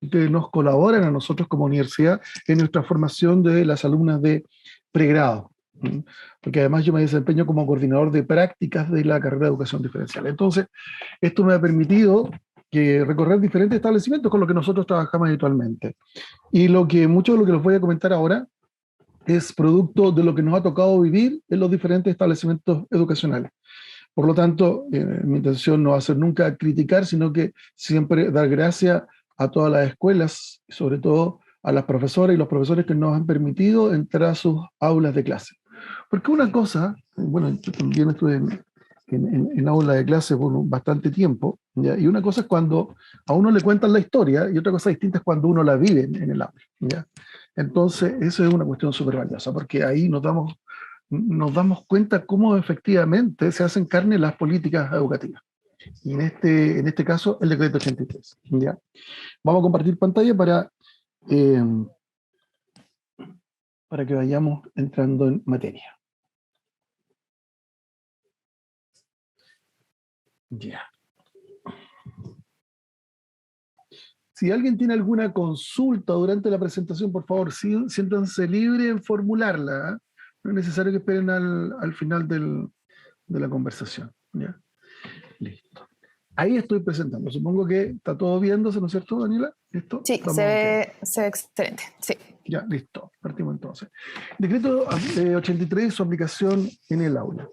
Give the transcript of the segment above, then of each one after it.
que nos colaboran a nosotros como universidad en nuestra formación de las alumnas de pregrado. Porque además yo me desempeño como coordinador de prácticas de la carrera de educación diferencial. Entonces, esto me ha permitido recorrer diferentes establecimientos con los que nosotros trabajamos habitualmente. Y mucho de lo que les voy a comentar ahora es producto de lo que nos ha tocado vivir en los diferentes establecimientos educacionales. Por lo tanto, mi intención no va a ser nunca criticar, sino que siempre dar gracias a todas las escuelas, y sobre todo a las profesoras y los profesores que nos han permitido entrar a sus aulas de clase. Porque una cosa, bueno, yo también estuve en aula de clase por bastante tiempo, ¿ya? Y una cosa es cuando a uno le cuentan la historia y otra cosa distinta es cuando uno la vive en el aula, ¿ya? Entonces, eso es una cuestión súper valiosa, porque ahí nos damos cuenta cómo efectivamente se hacen carne las políticas educativas. Y en este caso, el decreto 83, ¿ya? Vamos a compartir pantalla para que vayamos entrando en materia. Ya. Si alguien tiene alguna consulta durante la presentación, por favor, siéntanse libres en formularla, ¿eh? No es necesario que esperen al final de la conversación, ¿ya? Listo. Ahí estoy presentando. Supongo que está todo viéndose, ¿no es cierto, Daniela? ¿Listo? Sí, se ve excelente. Sí. Ya, listo. Partimos entonces. Decreto 83, su aplicación en el aula.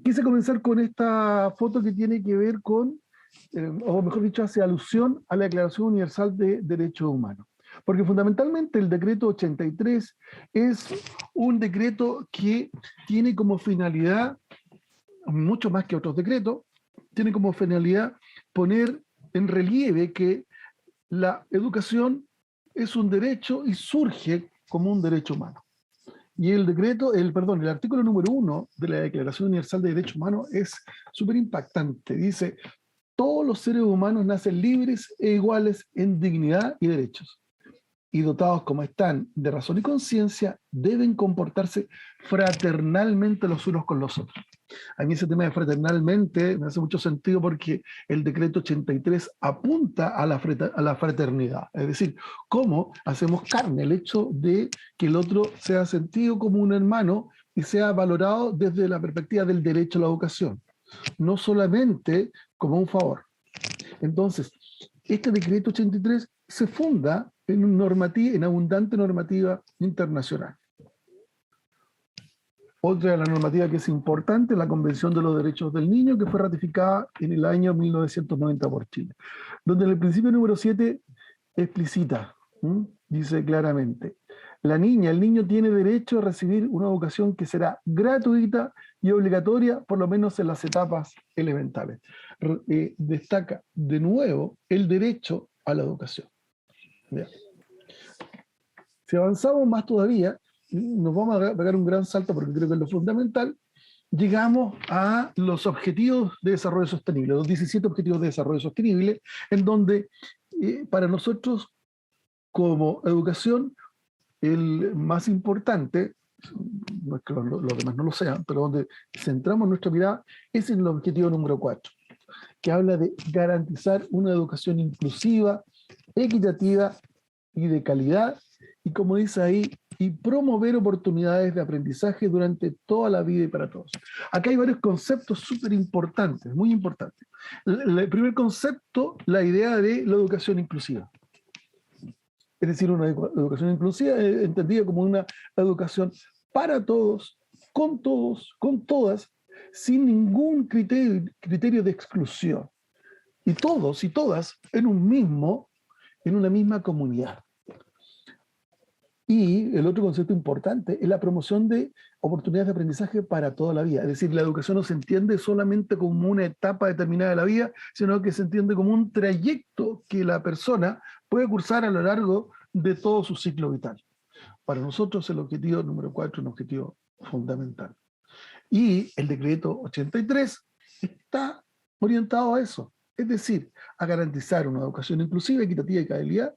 Quise comenzar con esta foto que tiene que ver con, o mejor dicho, hace alusión a la Declaración Universal de Derechos Humanos. Porque fundamentalmente el decreto 83 es un decreto que tiene como finalidad, mucho más que otros decretos, tiene como finalidad poner en relieve que la educación es un derecho y surge como un derecho humano. Y el artículo número 1 de la Declaración Universal de Derechos Humanos es súper impactante. Dice, todos los seres humanos nacen libres e iguales en dignidad y derechos. Y dotados como están de razón y conciencia, deben comportarse fraternalmente los unos con los otros. A mí ese tema de fraternalmente me hace mucho sentido porque el decreto 83 apunta a la fraternidad. Es decir, cómo hacemos carne el hecho de que el otro sea sentido como un hermano y sea valorado desde la perspectiva del derecho a la educación, no solamente como un favor. Entonces, este decreto 83 se funda en abundante normativa internacional. Otra de las normativas que es importante es la Convención de los Derechos del Niño, que fue ratificada en el año 1990 por Chile, donde en el principio número 7 explicita, dice claramente, la niña, el niño tiene derecho a recibir una educación que será gratuita y obligatoria, por lo menos en las etapas elementales. Destaca de nuevo el derecho a la educación. Bien. Si avanzamos más todavía, nos vamos a pegar un gran salto porque creo que es lo fundamental, llegamos a los objetivos de desarrollo sostenible, los 17 objetivos de desarrollo sostenible, en donde para nosotros como educación el más importante, no es que los demás no lo sean, pero donde centramos nuestra mirada es en el objetivo número 4, que habla de garantizar una educación inclusiva, equitativa y de calidad, y como dice ahí, y promover oportunidades de aprendizaje durante toda la vida y para todos. Acá hay varios conceptos súper importantes, muy importantes. El primer concepto, la idea de la educación inclusiva. Es decir, una educación inclusiva entendida como una educación para todos, con todas, sin ningún criterio de exclusión. Y todos y todas en una misma comunidad. Y el otro concepto importante es la promoción de oportunidades de aprendizaje para toda la vida. Es decir, la educación no se entiende solamente como una etapa determinada de la vida, sino que se entiende como un trayecto que la persona puede cursar a lo largo de todo su ciclo vital. Para nosotros el objetivo número 4 es un objetivo fundamental. Y el decreto 83 está orientado a eso. Es decir, a garantizar una educación inclusiva, equitativa y calidad,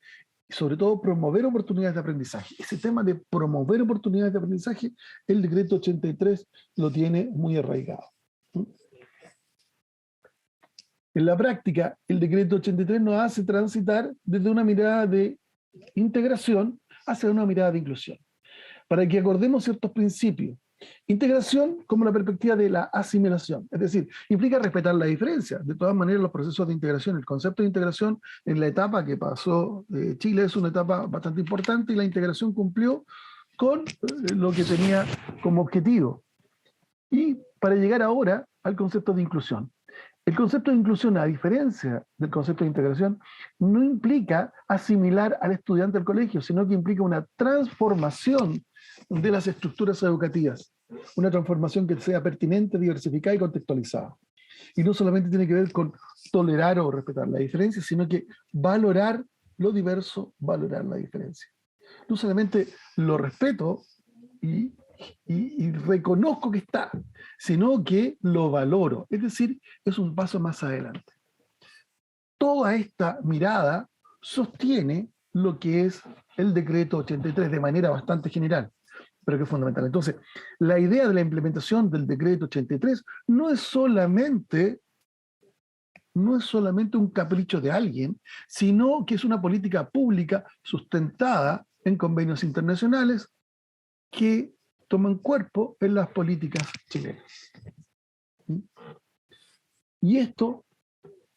y sobre todo promover oportunidades de aprendizaje. Ese tema de promover oportunidades de aprendizaje, el decreto 83 lo tiene muy arraigado. En la práctica, el decreto 83 nos hace transitar desde una mirada de integración hacia una mirada de inclusión, para que acordemos ciertos principios. Integración como la perspectiva de la asimilación, es decir, implica respetar la diferencia. De todas maneras, los procesos de integración, el concepto de integración en la etapa que pasó Chile es una etapa bastante importante y la integración cumplió con lo que tenía como objetivo. Y para llegar ahora al concepto de inclusión. El concepto de inclusión, a diferencia del concepto de integración, no implica asimilar al estudiante al colegio, sino que implica una transformación de las estructuras educativas, una transformación que sea pertinente, diversificada y contextualizada. Y no solamente tiene que ver con tolerar o respetar la diferencia, sino que valorar lo diverso, valorar la diferencia. No solamente lo respeto y reconozco que está, sino que lo valoro. Es decir, es un paso más adelante. Toda esta mirada sostiene lo que es el decreto 83 de manera bastante general, pero que es fundamental. Entonces, la idea de la implementación del decreto 83 no es solamente un capricho de alguien, sino que es una política pública sustentada en convenios internacionales que toman cuerpo en las políticas chilenas. Y esto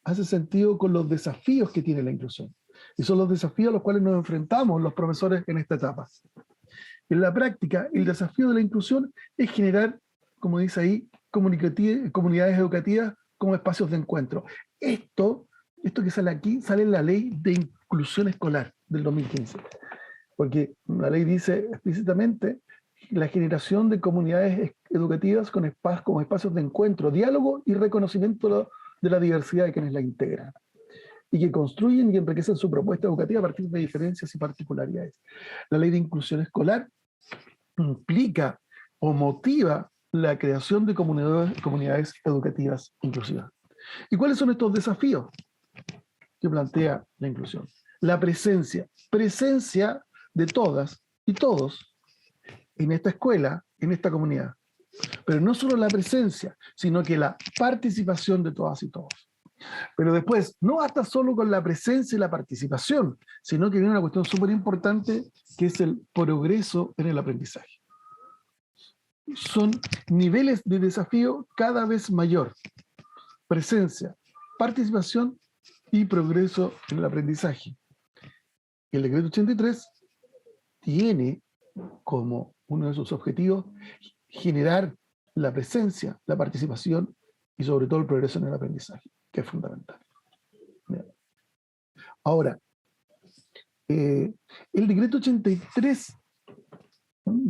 hace sentido con los desafíos que tiene la inclusión. Y son los desafíos a los cuales nos enfrentamos los profesores en esta etapa. En la práctica, el desafío de la inclusión es generar, como dice ahí, comunidades educativas como espacios de encuentro. Esto que sale aquí, sale en la Ley de Inclusión Escolar del 2015. Porque la ley dice explícitamente la generación de comunidades educativas como espacios de encuentro, diálogo y reconocimiento de la diversidad de quienes la integran, y que construyen y enriquecen su propuesta educativa a partir de diferencias y particularidades. La ley de inclusión escolar implica o motiva la creación de comunidades educativas inclusivas. ¿Y cuáles son estos desafíos que plantea la inclusión? La presencia de todas y todos en esta escuela, en esta comunidad. Pero no solo la presencia, sino que la participación de todas y todos. Pero después, no basta solo con la presencia y la participación, sino que viene una cuestión súper importante, que es el progreso en el aprendizaje. Son niveles de desafío cada vez mayor. Presencia, participación y progreso en el aprendizaje. El decreto 83 tiene como uno de sus objetivos generar la presencia, la participación y sobre todo el progreso en el aprendizaje, que es fundamental. Ahora, el decreto 83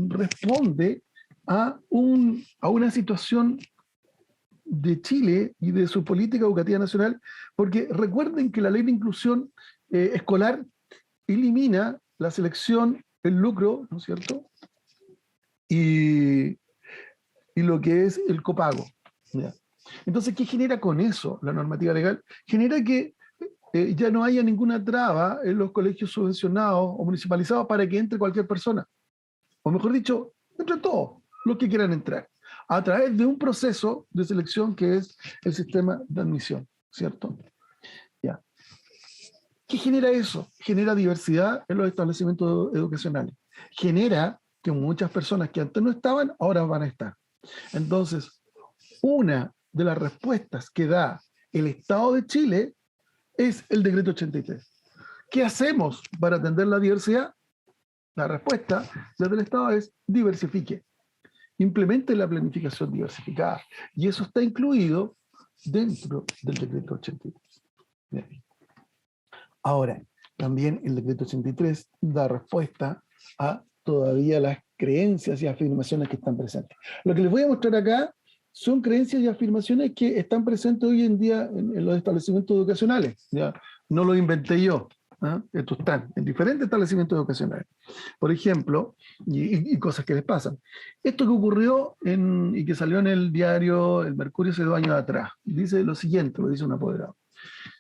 responde a una situación de Chile y de su política educativa nacional, porque recuerden que la ley de inclusión escolar elimina la selección, el lucro, ¿no es cierto? Y lo que es el copago. ¿Ya? Entonces, ¿qué genera con eso la normativa legal? Genera que ya no haya ninguna traba en los colegios subvencionados o municipalizados para que entre cualquier persona. O mejor dicho, entre todos los que quieran entrar, a través de un proceso de selección que es el sistema de admisión, ¿cierto? Ya. ¿Qué genera eso? Genera diversidad en los establecimientos educacionales. Genera que muchas personas que antes no estaban, ahora van a estar. Entonces, una de las respuestas que da el Estado de Chile es el decreto 83. ¿Qué hacemos para atender la diversidad? La respuesta desde el Estado es diversifique. Implemente la planificación diversificada. Y eso está incluido dentro del decreto 83. Bien. Ahora, también el decreto 83 da respuesta a todavía las creencias y afirmaciones que están presentes. Lo que les voy a mostrar acá son creencias y afirmaciones que están presentes hoy en día en los establecimientos educacionales. ¿Ya? No lo inventé yo. ¿Ah? Estos están en diferentes establecimientos educacionales. Por ejemplo, y cosas que les pasan. Esto que ocurrió y que salió en el diario El Mercurio hace 2 años atrás. Dice lo siguiente, lo dice un apoderado.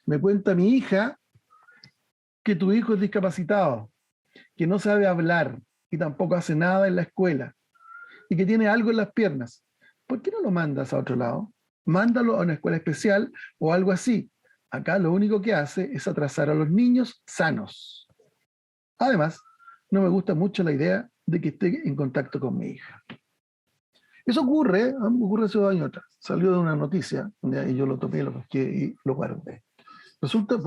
Me cuenta mi hija que tu hijo es discapacitado, que no sabe hablar y tampoco hace nada en la escuela y que tiene algo en las piernas. ¿Por qué no lo mandas a otro lado? Mándalo a una escuela especial o algo así. acá lo único que hace es atrasar a los niños sanos. Además, no me gusta mucho la idea de que esté en contacto con mi hija. Eso ocurre hace 2 años atrás. Salió de una noticia, y yo lo tomé, lo busqué y lo guardé. Resulta,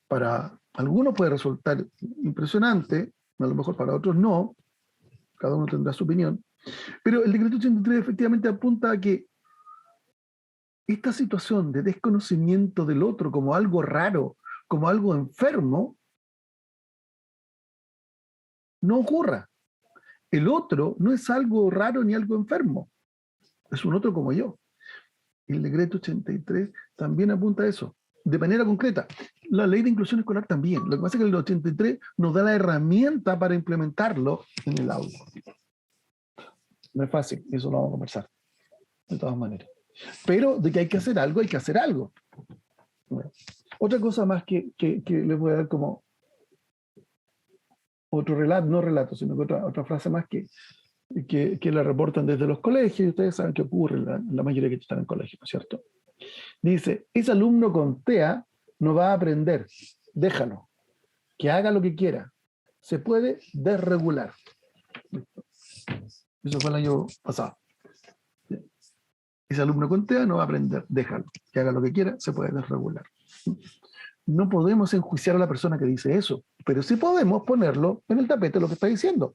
para algunos puede resultar impresionante, a lo mejor para otros no, cada uno tendrá su opinión, pero el decreto 83 efectivamente apunta a que esta situación de desconocimiento del otro como algo raro, como algo enfermo, no ocurra. El otro no es algo raro ni algo enfermo, es un otro como yo. El decreto 83 también apunta a eso, de manera concreta. La ley de inclusión escolar también. Lo que pasa es que el 83 nos da la herramienta para implementarlo en el aula. No es fácil, eso lo vamos a conversar, de todas maneras. Pero de que hay que hacer algo, hay que hacer algo. Bueno, otra cosa más que les voy a dar como otro relato, no relato, sino que otra frase más que la reportan desde los colegios, y ustedes saben qué ocurre en la mayoría que están en colegios, ¿no es cierto? Dice, ese alumno con TEA no va a aprender, déjalo, que haga lo que quiera, se puede desregular. Eso fue el año pasado. Ese alumno con TEA no va a aprender, déjalo, que haga lo que quiera, se puede desregular. No podemos enjuiciar a la persona que dice eso, pero sí podemos ponerlo en el tapete lo que está diciendo.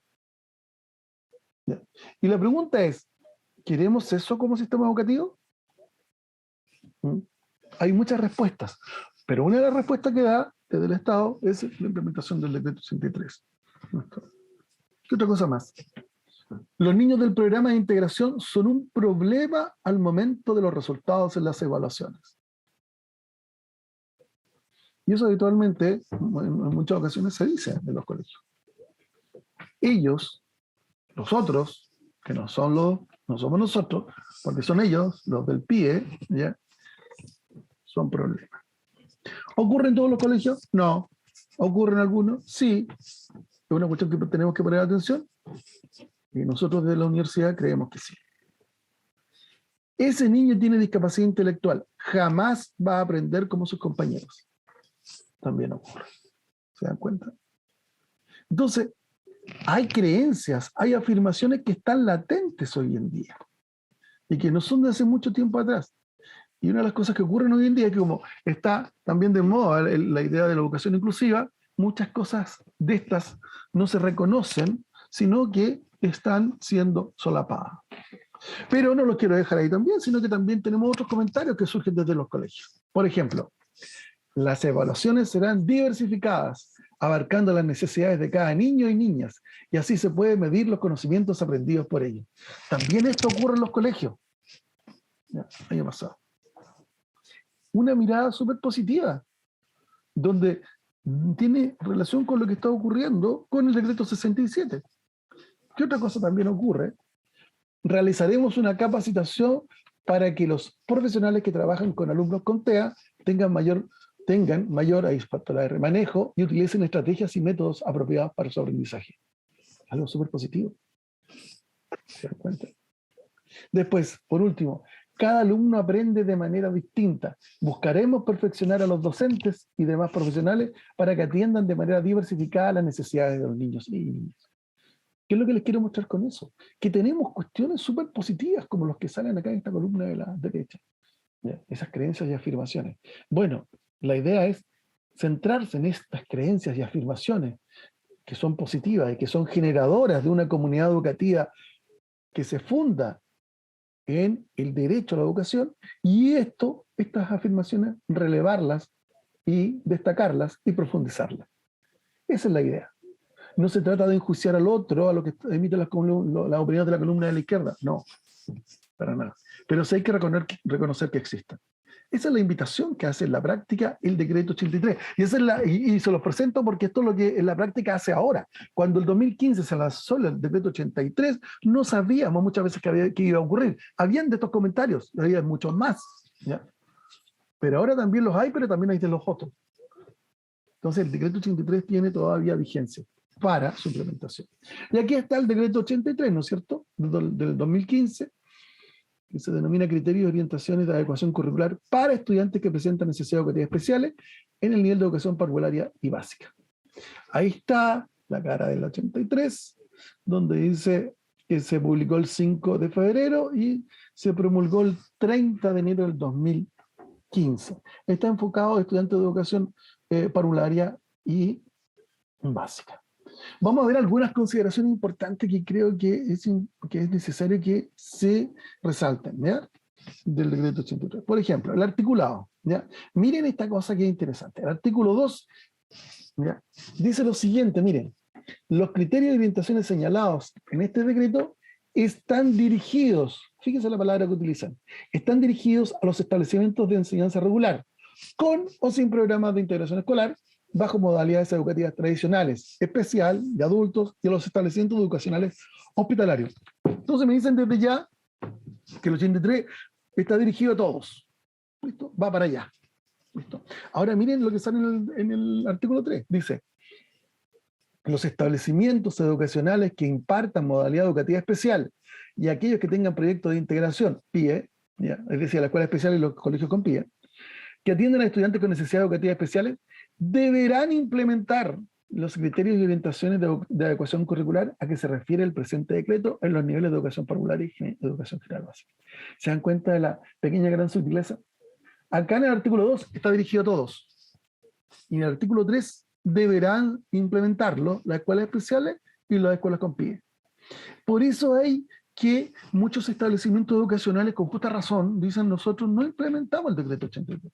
Y la pregunta es, ¿queremos eso como sistema educativo? Hay muchas respuestas, pero una de las respuestas que da desde el Estado es la implementación del decreto 83. ¿Qué otra cosa más? Los niños del programa de integración son un problema al momento de los resultados en las evaluaciones. Y eso habitualmente, en muchas ocasiones, se dice en los colegios. Ellos, los otros, que no somos nosotros, porque son ellos, los del PIE, ¿ya? Son problemas. ¿Ocurre en todos los colegios? No. ¿Ocurre en algunos? Sí. Es una cuestión que tenemos que poner atención. Y nosotros de la universidad creemos que sí. Ese niño tiene discapacidad intelectual. Jamás va a aprender como sus compañeros. También ocurre. ¿Se dan cuenta? Entonces, hay creencias, hay afirmaciones que están latentes hoy en día y que no son de hace mucho tiempo atrás. Y una de las cosas que ocurren hoy en día es que como está también de moda la idea de la educación inclusiva, muchas cosas de estas no se reconocen, sino que están siendo solapadas. Pero no los quiero dejar ahí también, sino que también tenemos otros comentarios que surgen desde los colegios. Por ejemplo, las evaluaciones serán diversificadas, abarcando las necesidades de cada niño y niñas, y así se pueden medir los conocimientos aprendidos por ellos. También esto ocurre en los colegios. Ya, año pasado. Una mirada súper positiva, donde tiene relación con lo que está ocurriendo con el decreto 67. ¿Qué otra cosa también ocurre? Realizaremos una capacitación para que los profesionales que trabajan con alumnos con TEA tengan mayor manejo y utilicen estrategias y métodos apropiados para su aprendizaje. Algo súper positivo. ¿Se dan cuenta? Después, por último, cada alumno aprende de manera distinta. Buscaremos perfeccionar a los docentes y demás profesionales para que atiendan de manera diversificada las necesidades de los niños y niñas. ¿Qué es lo que les quiero mostrar con eso? Que tenemos cuestiones súper positivas como los que salen acá en esta columna de la derecha. ¿Ya? Esas creencias y afirmaciones. Bueno, la idea es centrarse en estas creencias y afirmaciones que son positivas y que son generadoras de una comunidad educativa que se funda en el derecho a la educación, y estas afirmaciones, relevarlas y destacarlas y profundizarlas. Esa es la idea. No se trata de enjuiciar al otro, a lo que emite las opiniones de la columna de la izquierda, no, para nada. Pero sí hay que reconocer que existen. Esa es la invitación que hace en la práctica el decreto 83. Y se los presento porque esto es lo que en la práctica hace ahora. Cuando el 2015 se lanzó el decreto 83, no sabíamos muchas veces que iba a ocurrir. Habían de estos comentarios, había muchos más. ¿Ya? Pero ahora también los hay, pero también hay de los otros. Entonces el decreto 83 tiene todavía vigencia para su implementación. Y aquí está el decreto 83, ¿no es cierto? Del 2015, que se denomina criterios y orientaciones de adecuación curricular para estudiantes que presentan necesidades educativas especiales en el nivel de educación parvularia y básica. Ahí está la cara del 83, donde dice que se publicó el 5 de febrero y se promulgó el 30 de enero del 2015. Está enfocado a estudiantes de educación parvularia y básica. Vamos a ver algunas consideraciones importantes que creo que es necesario que se resalten, ¿ya? Del decreto 83. Por ejemplo, el articulado, ¿ya? Miren esta cosa que es interesante. El artículo 2, ¿ya? Dice lo siguiente, miren, los criterios de orientaciones señalados en este decreto están dirigidos, fíjense la palabra que utilizan, están dirigidos a los establecimientos de enseñanza regular, con o sin programas de integración escolar, bajo modalidades educativas tradicionales, especial, de adultos y a los establecimientos educacionales hospitalarios. Entonces me dicen desde ya que el 83 está dirigido a todos. ¿Listo? Va para allá. ¿Listo? Ahora miren lo que sale en el artículo 3. Dice, los establecimientos educacionales que impartan modalidad educativa especial y aquellos que tengan proyectos de integración, PIE, ¿ya? Es decir, la escuela especial y los colegios con PIE, que atienden a estudiantes con necesidades educativas especiales, deberán implementar los criterios y orientaciones de adecuación curricular a que se refiere el presente decreto en los niveles de educación parvular y educación general básica. ¿Se dan cuenta de la pequeña gran sutileza? Acá en el artículo 2 está dirigido a todos. Y en el artículo 3 deberán implementarlo las escuelas especiales y las escuelas con PIE. Por eso hay que muchos establecimientos educacionales con justa razón dicen nosotros no implementamos el decreto 83.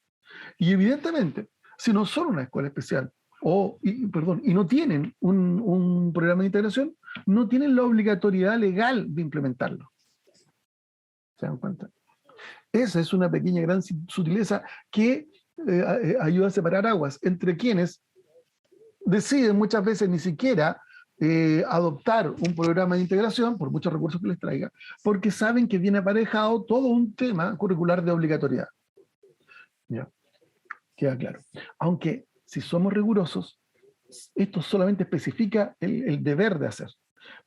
Y evidentemente, si no son una escuela especial y no tienen un programa de integración, no tienen la obligatoriedad legal de implementarlo. ¿Se dan cuenta? Esa es una pequeña gran sutileza que ayuda a separar aguas entre quienes deciden muchas veces ni siquiera adoptar un programa de integración, por muchos recursos que les traiga, porque saben que viene aparejado todo un tema curricular de obligatoriedad. ¿Ya? Queda claro. Aunque, si somos rigurosos, esto solamente especifica el deber de hacer.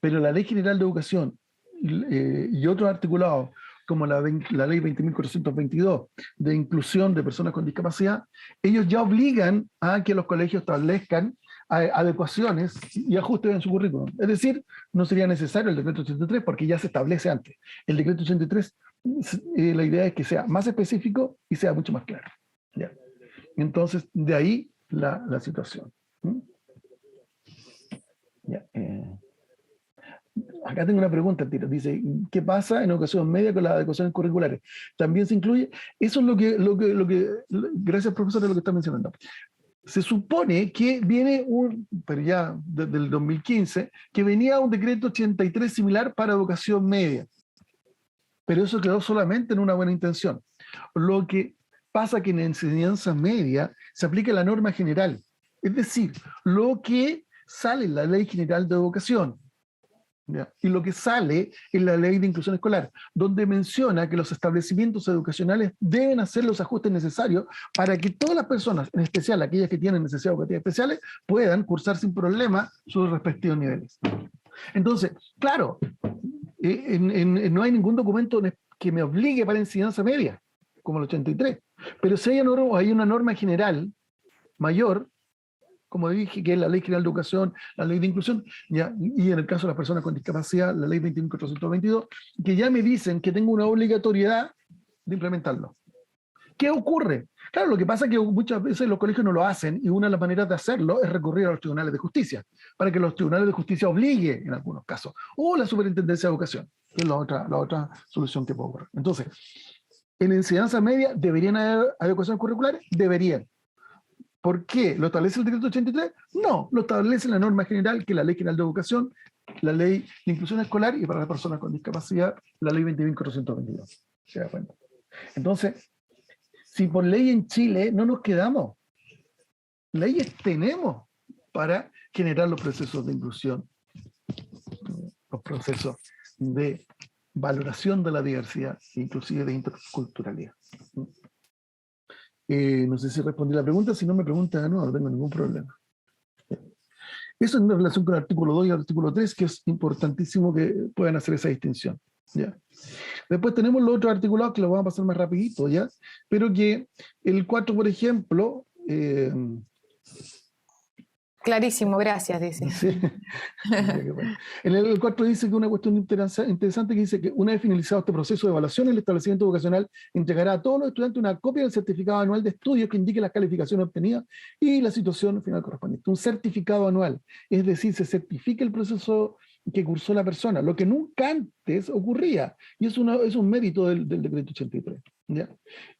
Pero la Ley General de Educación y otros articulados, como la Ley 20.422 de inclusión de personas con discapacidad, ellos ya obligan a que los colegios establezcan adecuaciones y ajustes en su currículum. Es decir, no sería necesario el decreto 83 porque ya se establece antes. El decreto 83, la idea es que sea más específico y sea mucho más claro. ¿Ya? Entonces, de ahí la situación. Ya, acá tengo una pregunta, tiro. Dice, ¿qué pasa en educación media con las adecuaciones curriculares? ¿También se incluye? Eso es lo que gracias profesor, de lo que está mencionando. Se supone que viene pero ya desde el 2015, que venía un decreto 83 similar para educación media. Pero eso quedó solamente en una buena intención. Lo que pasa que en enseñanza media se aplica la norma general. Es decir, lo que sale en la Ley General de Educación, ¿ya? Y lo que sale en la Ley de Inclusión Escolar, donde menciona que los establecimientos educacionales deben hacer los ajustes necesarios para que todas las personas, en especial aquellas que tienen necesidades educativas especiales, puedan cursar sin problema sus respectivos niveles. Entonces, claro, no hay ningún documento que me obligue para enseñanza media, como el 83, pero si hay una norma general mayor, como dije, que es la Ley General de Educación, la Ley de Inclusión, ya, y en el caso de las personas con discapacidad, la Ley 21.422, que ya me dicen que tengo una obligatoriedad de implementarlo. ¿Qué ocurre? Claro, lo que pasa es que muchas veces los colegios no lo hacen y una de las maneras de hacerlo es recurrir a los tribunales de justicia, para que los tribunales de justicia obliguen en algunos casos, o la Superintendencia de Educación, que es la otra solución que puede ocurrir. Entonces, en enseñanza media, ¿deberían haber adecuaciones curriculares? Deberían. ¿Por qué? ¿Lo establece el decreto 83? No, lo establece la norma general, que es la Ley General de Educación, la Ley de Inclusión Escolar y para las personas con discapacidad, la Ley 20.422. ¿Se da cuenta? Entonces, si por ley en Chile no nos quedamos, leyes tenemos para generar los procesos de inclusión, los procesos de valoración de la diversidad, inclusive de interculturalidad. No sé si respondí la pregunta, si no me preguntan, no tengo ningún problema. Eso en relación con el artículo 2 y el artículo 3, que es importantísimo que puedan hacer esa distinción. ¿ya? Después tenemos los otros articulados que los vamos a pasar más rapidito, ¿ya? Pero que el 4, por ejemplo... Clarísimo, gracias, dice. Sí. En el 4 dice que una cuestión interesante que dice que una vez finalizado este proceso de evaluación, el establecimiento vocacional entregará a todos los estudiantes una copia del certificado anual de estudios que indique las calificaciones obtenidas y la situación final correspondiente. Un certificado anual, es decir, se certifica el proceso que cursó la persona, lo que nunca antes ocurría, y es un mérito del decreto 83. ¿Ya?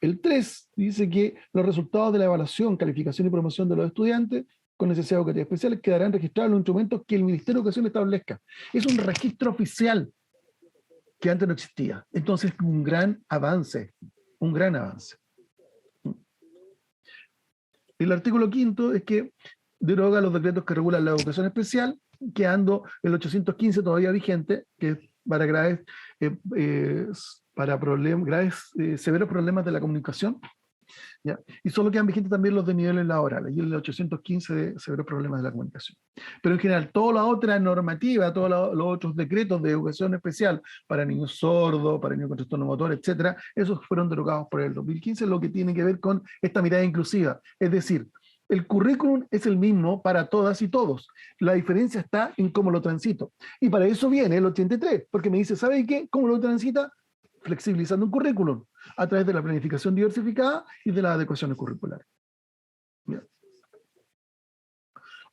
El 3 dice que los resultados de la evaluación, calificación y promoción de los estudiantes con necesidades educativas especiales quedarán registrados en los instrumentos que el Ministerio de Educación establezca. Es un registro oficial que antes no existía. Entonces, un gran avance, un gran avance. El artículo 5 es que deroga los decretos que regulan la educación especial, quedando el 815 todavía vigente, que es para graves, severos problemas de la comunicación, ¿ya? Y solo quedan vigentes también los de niveles laborales, y el 815 de severos problemas de la comunicación. Pero en general, toda la otra normativa, todos los otros decretos de educación especial para niños sordos, para niños con trastorno motor, etcétera, esos fueron derogados por el 2015, lo que tiene que ver con esta mirada inclusiva. Es decir, el currículum es el mismo para todas y todos. La diferencia está en cómo lo transito. Y para eso viene el 83, porque me dice, ¿sabe qué? ¿Cómo lo transita? Flexibilizando un currículum a través de la planificación diversificada y de las adecuaciones curriculares. ¿Ya?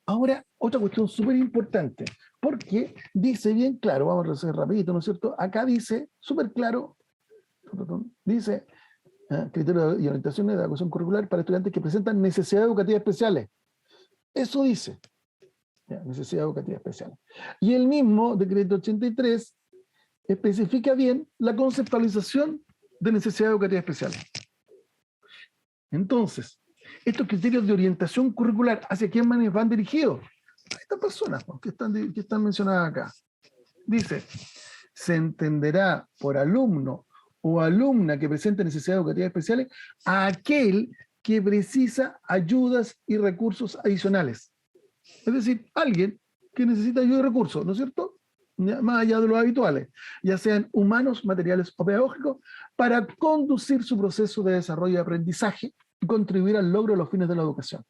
Ahora, otra cuestión súper importante, porque dice bien claro, vamos a hacer rapidito, ¿no es cierto? Acá dice, súper claro, dice, criterios y orientaciones de adecuación curricular para estudiantes que presentan necesidades educativas especiales. Eso dice, ¿ya? Necesidades educativas especiales. Y el mismo decreto 83 especifica bien la conceptualización de necesidades educativas especiales. Entonces, estos criterios de orientación curricular, ¿hacia quién van dirigidos? A estas personas que están mencionadas acá. Dice, se entenderá por alumno o alumna que presente necesidades educativas especiales a aquel que precisa ayudas y recursos adicionales. Es decir, alguien que necesita ayuda y recursos, ¿no es cierto? Más allá de los habituales, ya sean humanos, materiales o pedagógicos, para conducir su proceso de desarrollo y aprendizaje y contribuir al logro de los fines de la educación.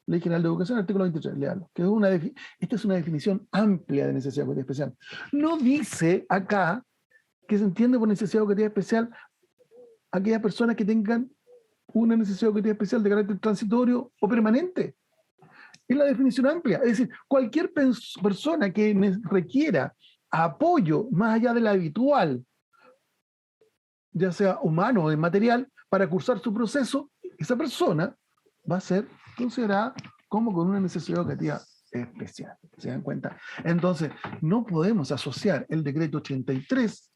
Ley General de Educación, artículo 23, léalo. Esta es una definición amplia de necesidad educativa especial. No dice acá que se entiende por necesidad educativa especial aquellas personas que tengan una necesidad educativa especial de carácter transitorio o permanente. Es la definición amplia, es decir, cualquier persona que requiera apoyo más allá de la habitual, ya sea humano o inmaterial, para cursar su proceso, esa persona va a ser considerada como con una necesidad educativa especial. ¿Se dan cuenta? Entonces, no podemos asociar el decreto 83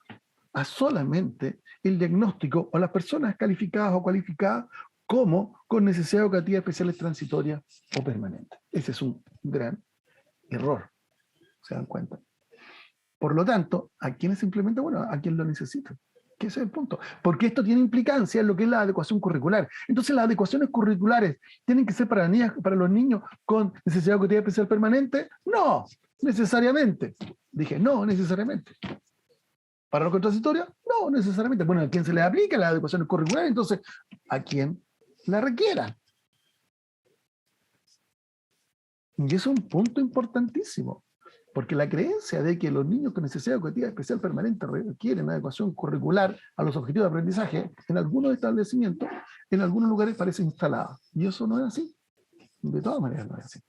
a solamente el diagnóstico o las personas calificadas o cualificadas como con necesidades educativas especiales transitorias o permanentes. Ese es un gran error. ¿Se dan cuenta? Por lo tanto, ¿a quiénes se implementa? Bueno, a quien lo necesita. Que ese es el punto. Porque esto tiene implicancia en lo que es la adecuación curricular. Entonces, las adecuaciones curriculares tienen que ser para los niños con necesidad educativa especial permanente. No, necesariamente. Dije, no necesariamente. ¿Para los transitorio? No necesariamente. Bueno, ¿a quién se le aplica la adecuación curricular? Entonces, ¿a quién la requiera? Y eso es un punto importantísimo. Porque la creencia de que los niños con necesidad educativa especial permanente requieren adecuación curricular a los objetivos de aprendizaje en algunos establecimientos, en algunos lugares parece instalada. Y eso no es así. De todas maneras no es así.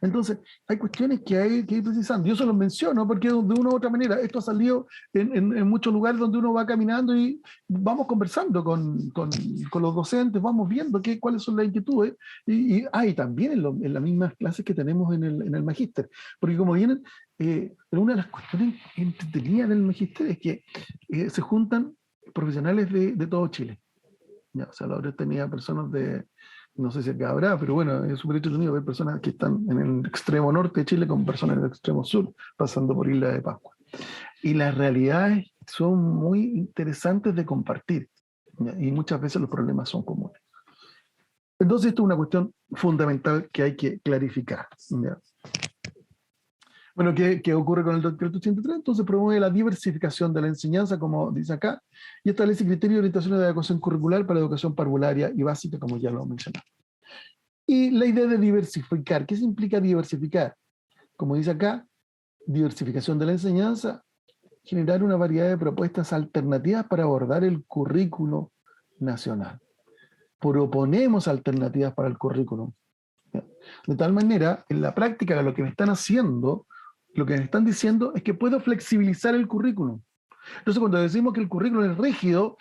Entonces, hay cuestiones que hay que ir precisando. Yo se los menciono porque de una u otra manera esto ha salido en muchos lugares donde uno va caminando y vamos conversando con los docentes, vamos viendo cuáles son las inquietudes y también en las mismas clases que tenemos en el magíster. Porque como vienen, una de las cuestiones entretenidas del magíster es que se juntan profesionales de todo Chile. Ya, o sea, la otra tenía personas no sé si acá habrá, pero bueno, es súper entretenido ver personas que están en el extremo norte de Chile con personas en el extremo sur, pasando por Isla de Pascua. Y las realidades son muy interesantes de compartir, ¿ya? Y muchas veces los problemas son comunes. Entonces esto es una cuestión fundamental que hay que clarificar, ¿ya? Bueno, ¿qué ocurre con el decreto 83? Entonces promueve la diversificación de la enseñanza, como dice acá, y establece criterios y orientaciones de adecuación curricular para la educación parvularia y básica, como ya lo mencioné. Y la idea de diversificar, ¿qué implica diversificar? Como dice acá, diversificación de la enseñanza, generar una variedad de propuestas alternativas para abordar el currículo nacional. Proponemos alternativas para el currículum. De tal manera, en la práctica, lo que me están haciendo, lo que me están diciendo es que puedo flexibilizar el currículum. Entonces, cuando decimos que el currículum es rígido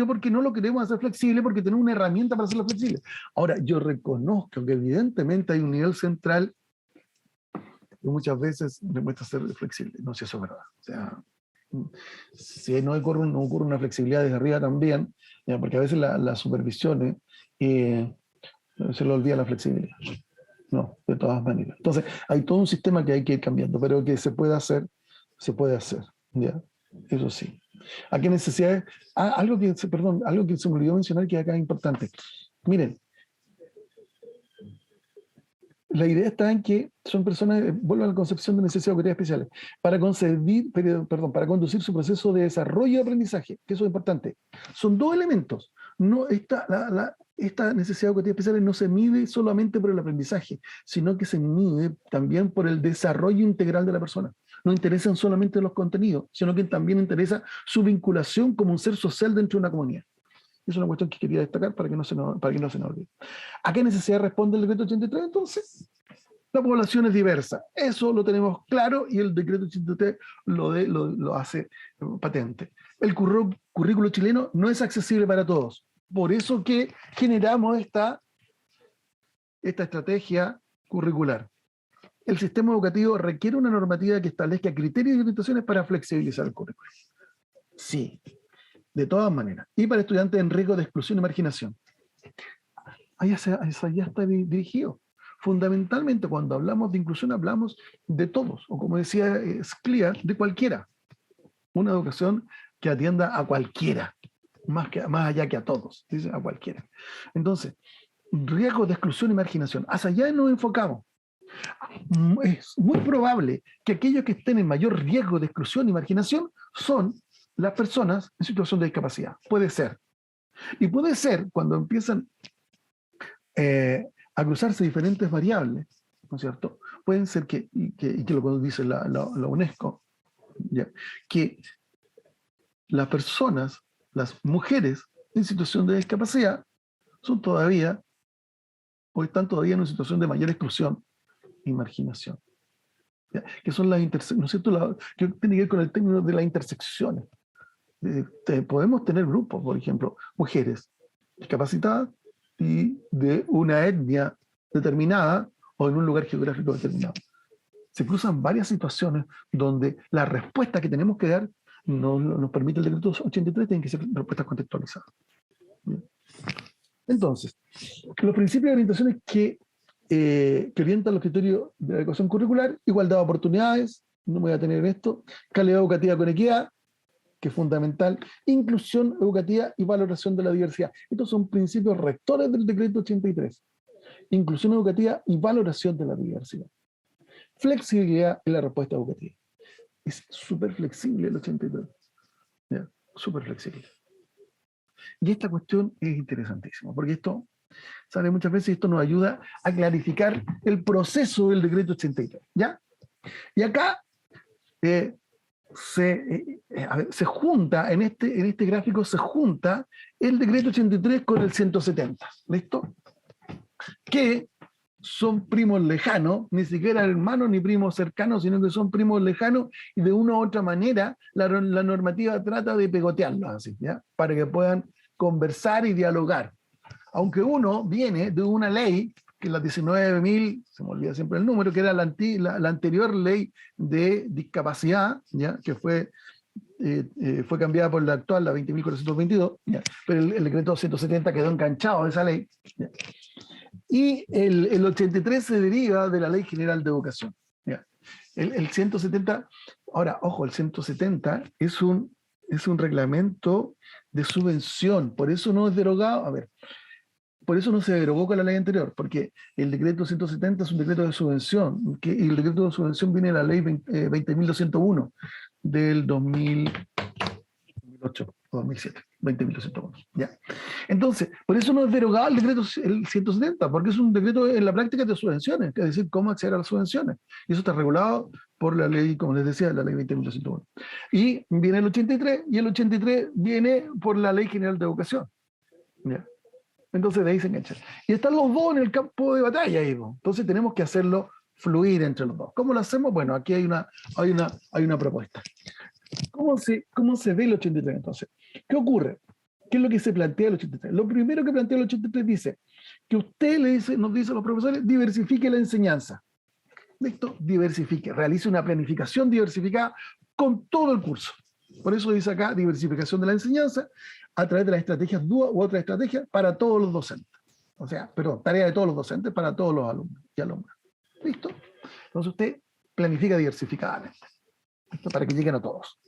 porque no lo queremos hacer flexible, porque tenemos una herramienta para hacerlo flexible. Ahora, yo reconozco que evidentemente hay un nivel central que muchas veces me muestra ser flexible. No sé si eso es verdad. O sea, si no ocurre una flexibilidad desde arriba también, porque a veces las supervisiones se le olvida la flexibilidad. No, de todas maneras. Entonces, hay todo un sistema que hay que ir cambiando, pero que se puede hacer, ¿ya? Eso sí. ¿A qué necesidades? Algo que se me olvidó mencionar que acá es importante. Miren, la idea está en que son personas, vuelvo a la concepción de necesidades educativas especiales, para conducir su proceso de desarrollo y aprendizaje, que eso es importante. Son dos elementos. No, esta necesidad educativa especial no se mide solamente por el aprendizaje, sino que se mide también por el desarrollo integral de la persona. No interesan solamente los contenidos, sino que también interesa su vinculación como un ser social dentro de una comunidad. Es una cuestión que quería destacar para que no se nos olvide. ¿A qué necesidad responde el decreto 83 entonces? La población es diversa. Eso lo tenemos claro y el decreto 83 lo hace patente. El currículo chileno no es accesible para todos. Por eso que generamos esta estrategia curricular. El sistema educativo requiere una normativa que establezca criterios y orientaciones para flexibilizar el currículo. Sí, de todas maneras. Y para estudiantes en riesgo de exclusión y marginación. Ahí ya está dirigido. Fundamentalmente, cuando hablamos de inclusión, hablamos de todos, o como decía Scliar, de cualquiera. Una educación que atienda a cualquiera, más allá que a todos, dice a cualquiera. Entonces, riesgo de exclusión y marginación. Hacia allá nos enfocamos. Es muy probable que aquellos que estén en mayor riesgo de exclusión y marginación son las personas en situación de discapacidad. Puede ser. Y puede ser cuando empiezan a cruzarse diferentes variables, ¿no es cierto? Pueden ser que lo dice la UNESCO, ¿ya? Que las personas, las mujeres en situación de discapacidad, son todavía, o están todavía en una situación de mayor exclusión y marginación. ¿Ya? Que son las intersecciones, ¿no es cierto? Que tiene que ver con el término de las intersecciones. Podemos tener grupos, por ejemplo, mujeres discapacitadas y de una etnia determinada o en un lugar geográfico determinado. Se cruzan varias situaciones donde la respuesta que tenemos que dar no nos permite el decreto 83, tienen que ser respuestas contextualizadas. Bien. Entonces, los principios de orientaciones que orientan los criterios de la educación curricular: igualdad de oportunidades, no me voy a tener esto, calidad educativa con equidad, que es fundamental, inclusión educativa y valoración de la diversidad. Estos son principios rectores del decreto 83. Inclusión educativa y valoración de la diversidad. Flexibilidad en la respuesta educativa. Es súper flexible el 83. ¿Ya? Súper flexible. Y esta cuestión es interesantísima, porque esto, ¿sabe? Muchas veces esto nos ayuda a clarificar el proceso del decreto 83. ¿Ya? Y acá se junta, en este gráfico se junta el decreto 83 con el 170. ¿Listo? Que son primos lejanos, ni siquiera hermanos ni primos cercanos, sino que son primos lejanos, y de una u otra manera la normativa trata de pegotearlos así, ¿ya? Para que puedan conversar y dialogar. Aunque uno viene de una ley, que es la 19.000, se me olvida siempre el número, que era la anterior ley de discapacidad, ¿ya? Que fue cambiada por la actual, la 20.422, ¿ya? Pero el decreto 170 quedó enganchado de esa ley, ¿ya? Y el 83 se deriva de la Ley General de Educación. ¿Ya? El 170, ahora, ojo, el 170 es un reglamento de subvención, por eso no es derogado. A ver, por eso no se derogó con la ley anterior, porque el decreto 170 es un decreto de subvención, y el decreto de subvención viene de la ley 20.201 del 2008 o 2007, 20.201. ¿Ya? Entonces, por eso no es derogado el decreto el 170, porque es un decreto en la práctica de subvenciones, es decir, cómo acceder a las subvenciones. Y eso está regulado por la ley, como les decía, la ley 20.201. Y viene el 83, y el 83 viene por la Ley General de Educación. ¿Ya? Entonces de ahí se enganchan. Y están los dos en el campo de batalla, Ivo. Entonces tenemos que hacerlo fluir entre los dos. ¿Cómo lo hacemos? Bueno, aquí hay una propuesta. ¿Cómo se ve el 83 entonces? ¿Qué ocurre? ¿Qué es lo que se plantea el 83? Lo primero que plantea el 83 dice que usted nos dice a los profesores, diversifique la enseñanza. ¿Listo? Diversifique, realice una planificación diversificada con todo el curso. Por eso dice acá diversificación de la enseñanza a través de las estrategias DUA u otras estrategias para todos los docentes. O sea, perdón, tarea de todos los docentes para todos los alumnos y alumnas. ¿Listo? Entonces usted planifica diversificadamente. ¿Listo? Para que lleguen a todos.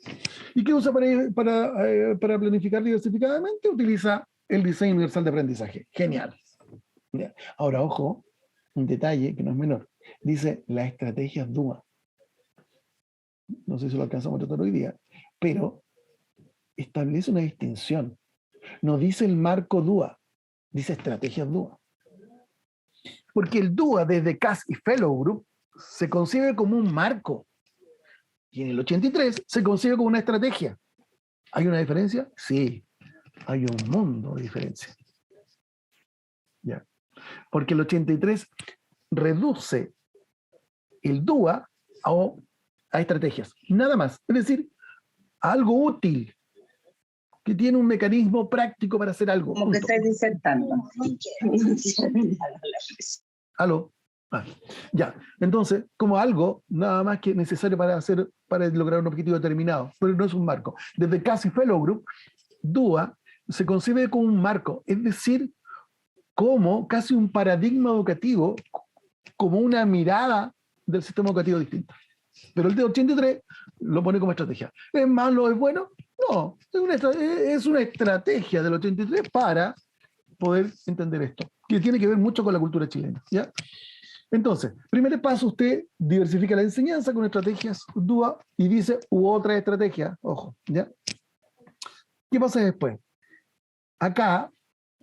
¿Y qué usa para planificar diversificadamente? Utiliza el diseño universal de aprendizaje. Genial. ¿Ya? Ahora, ojo, un detalle que no es menor. Dice las estrategias DUA. No sé si lo alcanzamos a tratar hoy día, pero establece una distinción. No dice el marco DUA, dice estrategias DUA. Porque el DUA desde CAS y Fellow Group se concibe como un marco. Y en el 83 se concibe como una estrategia. ¿Hay una diferencia? Sí, hay un mundo de diferencia. ¿Ya? Porque el 83 reduce el DUA a estrategias, nada más. Es decir, a algo útil, que tiene un mecanismo práctico para hacer algo. Como que estáis disertando. ¿Aló? Ah, ya. Entonces, como algo nada más que necesario para lograr un objetivo determinado, pero no es un marco. Desde casi Fellow Group, DUA se concibe como un marco, es decir, como casi un paradigma educativo, como una mirada del sistema educativo distinta. Pero el de 83 lo pone como estrategia. ¿Es malo? ¿Es bueno? No, es una estrategia del 83 para poder entender esto, que tiene que ver mucho con la cultura chilena. ¿Ya? Entonces, primer paso, usted diversifica la enseñanza con estrategias DUA y dice u otra estrategia. Ojo, ¿ya? ¿Qué pasa después? Acá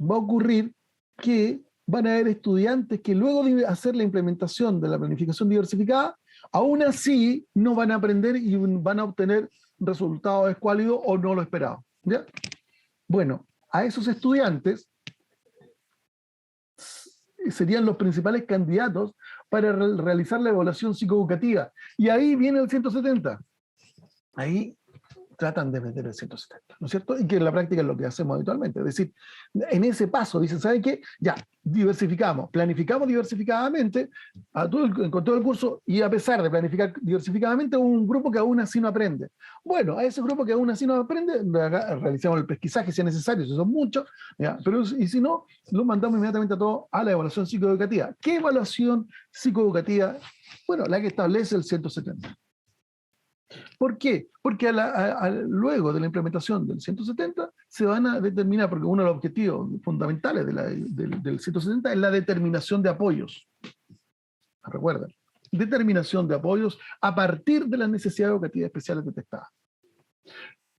va a ocurrir que van a haber estudiantes que luego de hacer la implementación de la planificación diversificada, aún así no van a aprender y van a obtener resultados escuálidos o no lo esperado. ¿Ya? Bueno, a esos estudiantes serían los principales candidatos para realizar la evaluación psicoeducativa. Y ahí viene el 170. Ahí tratan de meter el 170, ¿no es cierto? Y que en la práctica es lo que hacemos habitualmente. Es decir, en ese paso dicen, ¿saben qué? Ya, diversificamos, planificamos diversificadamente con todo el curso, y a pesar de planificar diversificadamente, un grupo que aún así no aprende. Bueno, a ese grupo que aún así no aprende, realizamos el pesquisaje si es necesario, si son muchos, ¿ya? Pero y si no, lo mandamos inmediatamente a todos a la evaluación psicoeducativa. ¿Qué evaluación psicoeducativa? Bueno, la que establece el 170. ¿Por qué? Porque luego de la implementación del 170 se van a determinar, porque uno de los objetivos fundamentales del 170 es la determinación de apoyos. Recuerden, determinación de apoyos a partir de las necesidades educativas especiales detectadas.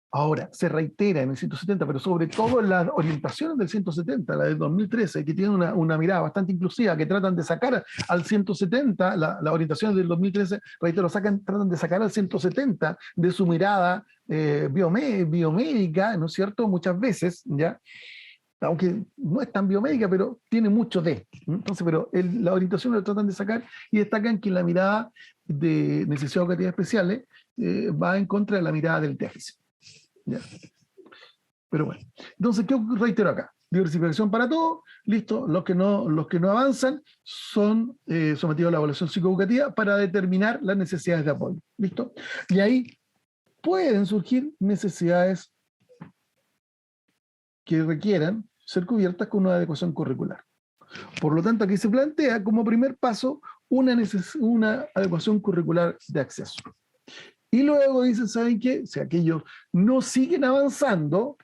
Ahora, se reitera en el 170, pero sobre todo en las orientaciones del 170, la del 2013, que tienen una mirada bastante inclusiva, que tratan de sacar al 170, las orientaciones del 2013, reitero, tratan de sacar al 170 de su mirada biomédica, ¿no es cierto? Muchas veces, ¿ya? Aunque no es tan biomédica, pero tiene mucho de. Entonces, pero la orientación la tratan de sacar y destacan que la mirada de necesidades educativas especiales va en contra de la mirada del déficit. ¿Ya? Pero bueno, entonces, ¿qué reitero acá? Diversificación para todos, listo. Los que no avanzan son sometidos a la evaluación psicoeducativa para determinar las necesidades de apoyo, listo. Y ahí pueden surgir necesidades que requieran ser cubiertas con una adecuación curricular. Por lo tanto, aquí se plantea como primer paso una adecuación curricular de acceso. Y luego dicen, ¿saben qué? Si aquellos no siguen avanzando,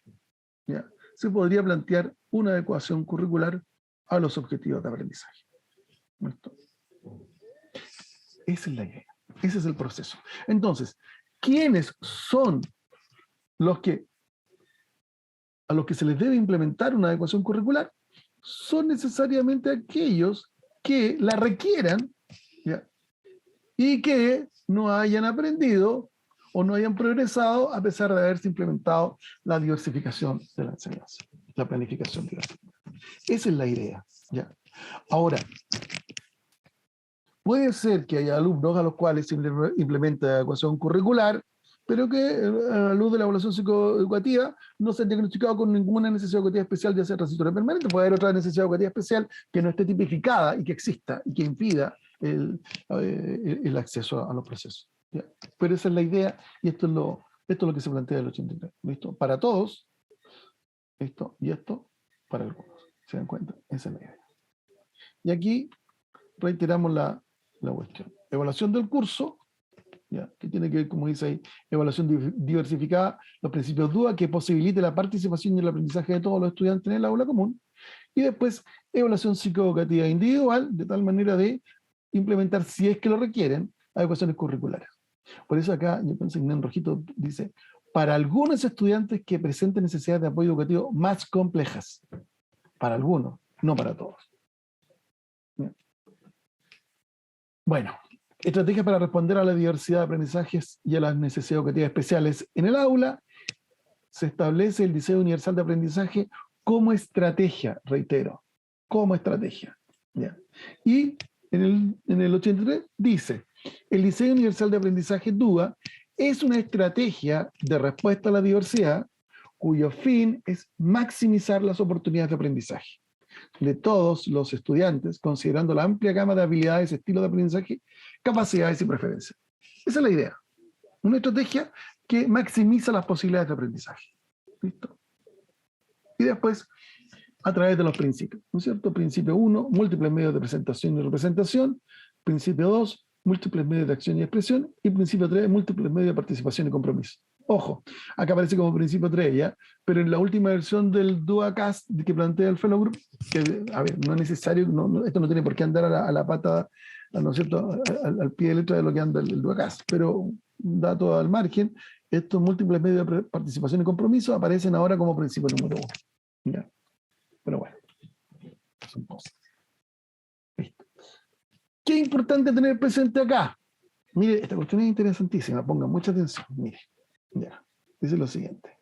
¿ya? Se podría plantear una adecuación curricular a los objetivos de aprendizaje. ¿Listo? Esa es la idea, ese es el proceso. Entonces, ¿quiénes son a los que se les debe implementar una adecuación curricular? Son necesariamente aquellos que la requieran, ¿ya?, y que no hayan aprendido o no hayan progresado a pesar de haberse implementado la diversificación de la enseñanza, la planificación diversificada. Esa es la idea, ¿ya? Ahora, puede ser que haya alumnos a los cuales se implemente adecuación curricular, pero que a la luz de la evaluación psicoeducativa no se han diagnosticado con ninguna necesidad educativa especial de hacer transitoria permanente. Puede haber otra necesidad educativa especial que no esté tipificada y que exista y que impida el acceso a los procesos, ¿ya? Pero esa es la idea y esto es lo que se plantea en el 83. ¿Listo? Para todos, esto y esto para algunos. ¿Se dan cuenta? Esa es la idea. Y aquí reiteramos la cuestión. Evaluación del curso, ¿ya?, que tiene que ver, como dice ahí, evaluación diversificada, los principios DUA, que posibilite la participación y el aprendizaje de todos los estudiantes en el aula común. Y después, evaluación psicoeducativa individual, de tal manera de implementar, si es que lo requieren, adecuaciones curriculares. Por eso acá, yo pensé en rojito, dice, para algunos estudiantes que presenten necesidades de apoyo educativo más complejas. Para algunos, no para todos. ¿Ya? Bueno, estrategias para responder a la diversidad de aprendizajes y a las necesidades educativas especiales en el aula. Se establece el diseño universal de aprendizaje como estrategia, reitero, como estrategia, ¿ya? Y en el 83 dice, el diseño universal de aprendizaje DUA es una estrategia de respuesta a la diversidad cuyo fin es maximizar las oportunidades de aprendizaje de todos los estudiantes, considerando la amplia gama de habilidades, estilos de aprendizaje, capacidades y preferencias. Esa es la idea. Una estrategia que maximiza las posibilidades de aprendizaje. ¿Listo? Y después, a través de los principios, ¿no es cierto? Principio 1, múltiples medios de presentación y representación. Principio 2, múltiples medios de acción y expresión. Y principio 3, múltiples medios de participación y compromiso. Ojo, acá aparece como principio 3, ¿ya? Pero en la última versión del DUACAS que plantea el Fellow Group, que, a ver, no es necesario, esto no tiene por qué andar a la pata, ¿no es cierto?, al pie de letra de lo que anda el DUACAS, pero un dato al margen, estos múltiples medios de participación y compromiso aparecen ahora como principio número 1. ¿Ya? Pero bueno, son cosas. Listo. ¿Qué es importante tener presente acá? Mire, esta cuestión es interesantísima, pongan mucha atención. Mire, ya, dice lo siguiente,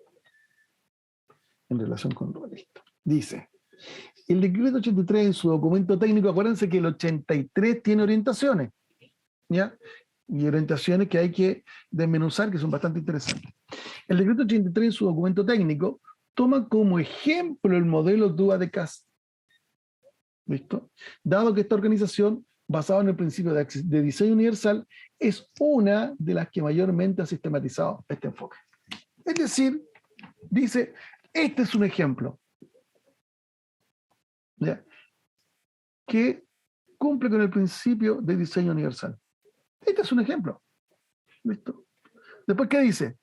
en relación con esto. Dice, el decreto 83 en su documento técnico, acuérdense que el 83 tiene orientaciones, ¿ya? Y orientaciones que hay que desmenuzar, que son bastante interesantes. El decreto 83 en su documento técnico toma como ejemplo el modelo DUA de CAS. ¿Listo? Dado que esta organización, basada en el principio de diseño universal, es una de las que mayormente ha sistematizado este enfoque. Es decir, dice, este es un ejemplo, ¿ya?, que cumple con el principio de diseño universal. Este es un ejemplo. ¿Listo? Después, ¿qué dice?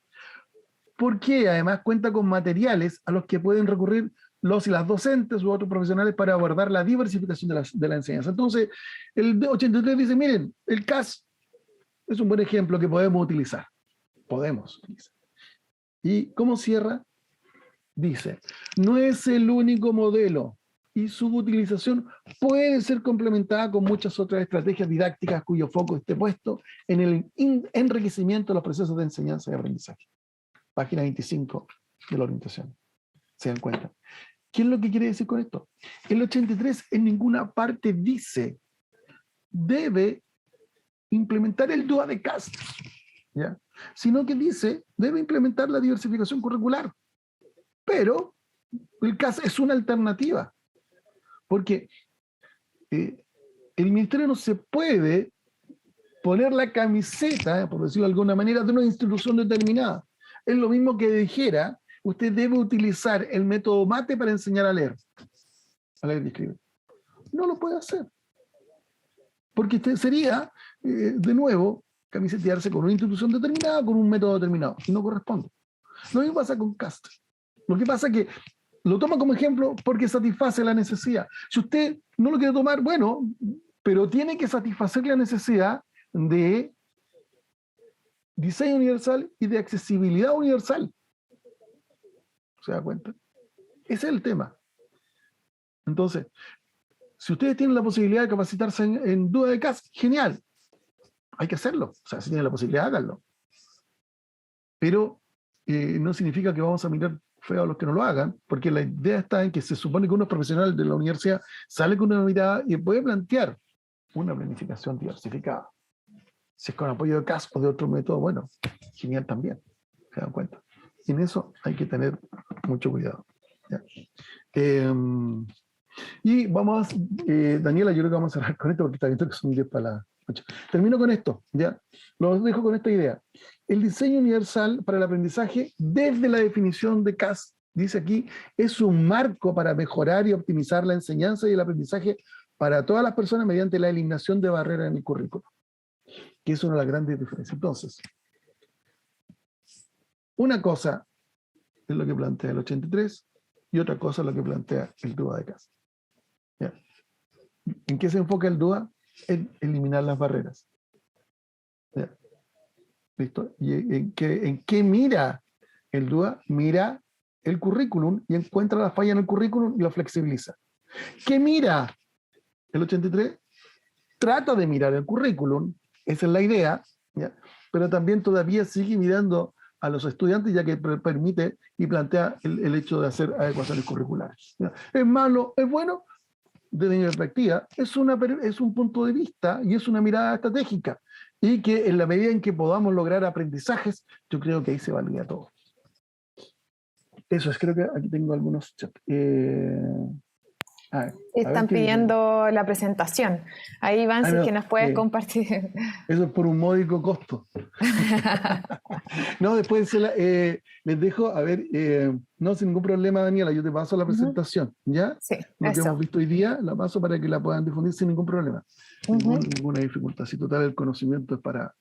Porque además cuenta con materiales a los que pueden recurrir los y las docentes u otros profesionales para abordar la diversificación de la enseñanza. Entonces, el 83 dice, miren, el CAS es un buen ejemplo que podemos utilizar. Podemos utilizar. ¿Y cómo cierra? Dice, no es el único modelo y su utilización puede ser complementada con muchas otras estrategias didácticas cuyo foco esté puesto en el enriquecimiento de los procesos de enseñanza y aprendizaje. Página 25 de la orientación. ¿Se dan cuenta? ¿Qué es lo que quiere decir con esto? El 83 en ninguna parte dice debe implementar el DUA de CAS, ¿ya?, sino que dice debe implementar la diversificación curricular. Pero el CAS es una alternativa, porque el ministerio no se puede poner la camiseta, por decirlo de alguna manera, de una institución determinada. Es lo mismo que dijera, usted debe utilizar el método MATE para enseñar a leer y escribir. No lo puede hacer. Porque usted sería, de nuevo, camisetearse con una institución determinada, con un método determinado. Y no corresponde. Lo mismo pasa con CAST. Lo que pasa es que lo toma como ejemplo porque satisface la necesidad. Si usted no lo quiere tomar, bueno, pero tiene que satisfacer la necesidad de diseño universal y de accesibilidad universal. ¿Se da cuenta? Ese es el tema. Entonces, si ustedes tienen la posibilidad de capacitarse en duda de CAS, genial. Hay que hacerlo. O sea, si tienen la posibilidad, háganlo. Pero no significa que vamos a mirar feo a los que no lo hagan, porque la idea está en que se supone que uno es profesional de la universidad, sale con una mirada y puede plantear una planificación diversificada. Si es con apoyo de CAS o de otro método, bueno, genial también. ¿Se dan cuenta? Y en eso hay que tener mucho cuidado. ¿Ya? Y vamos, Daniela, yo creo que vamos a cerrar con esto porque está viendo que son 10 para las 8. Termino con esto, ¿ya? Los dejo con esta idea. El diseño universal para el aprendizaje, desde la definición de CAS, dice aquí, es un marco para mejorar y optimizar la enseñanza y el aprendizaje para todas las personas mediante la eliminación de barreras en el currículo, que es una de las grandes diferencias. Entonces, una cosa es lo que plantea el 83 y otra cosa es lo que plantea el DUA de CAS. ¿Ya? ¿En qué se enfoca el DUA? En eliminar las barreras. ¿Ya? ¿Listo? ¿Y en qué mira el DUA? Mira el currículum y encuentra la falla en el currículum y lo flexibiliza. ¿Qué mira el 83? Trata de mirar el currículum, esa es la idea, ¿ya? Pero también todavía sigue mirando a los estudiantes, ya que permite y plantea el hecho de hacer adecuaciones curriculares. ¿Ya? ¿Es malo? ¿Es bueno? Desde mi perspectiva, es un punto de vista y es una mirada estratégica. Y que en la medida en que podamos lograr aprendizajes, yo creo que ahí se valida todo. Eso es, creo que aquí tengo algunos chats. Están pidiendo la presentación. Ahí, Iván, si es que nos puedes compartir. Eso es por un módico costo. No, después les dejo, a ver, no, sin ningún problema, Daniela, yo te paso la presentación, ¿ya? Sí, lo que hemos visto hoy día, la paso para que la puedan difundir sin ningún problema. Ninguna dificultad. Si total el conocimiento es para...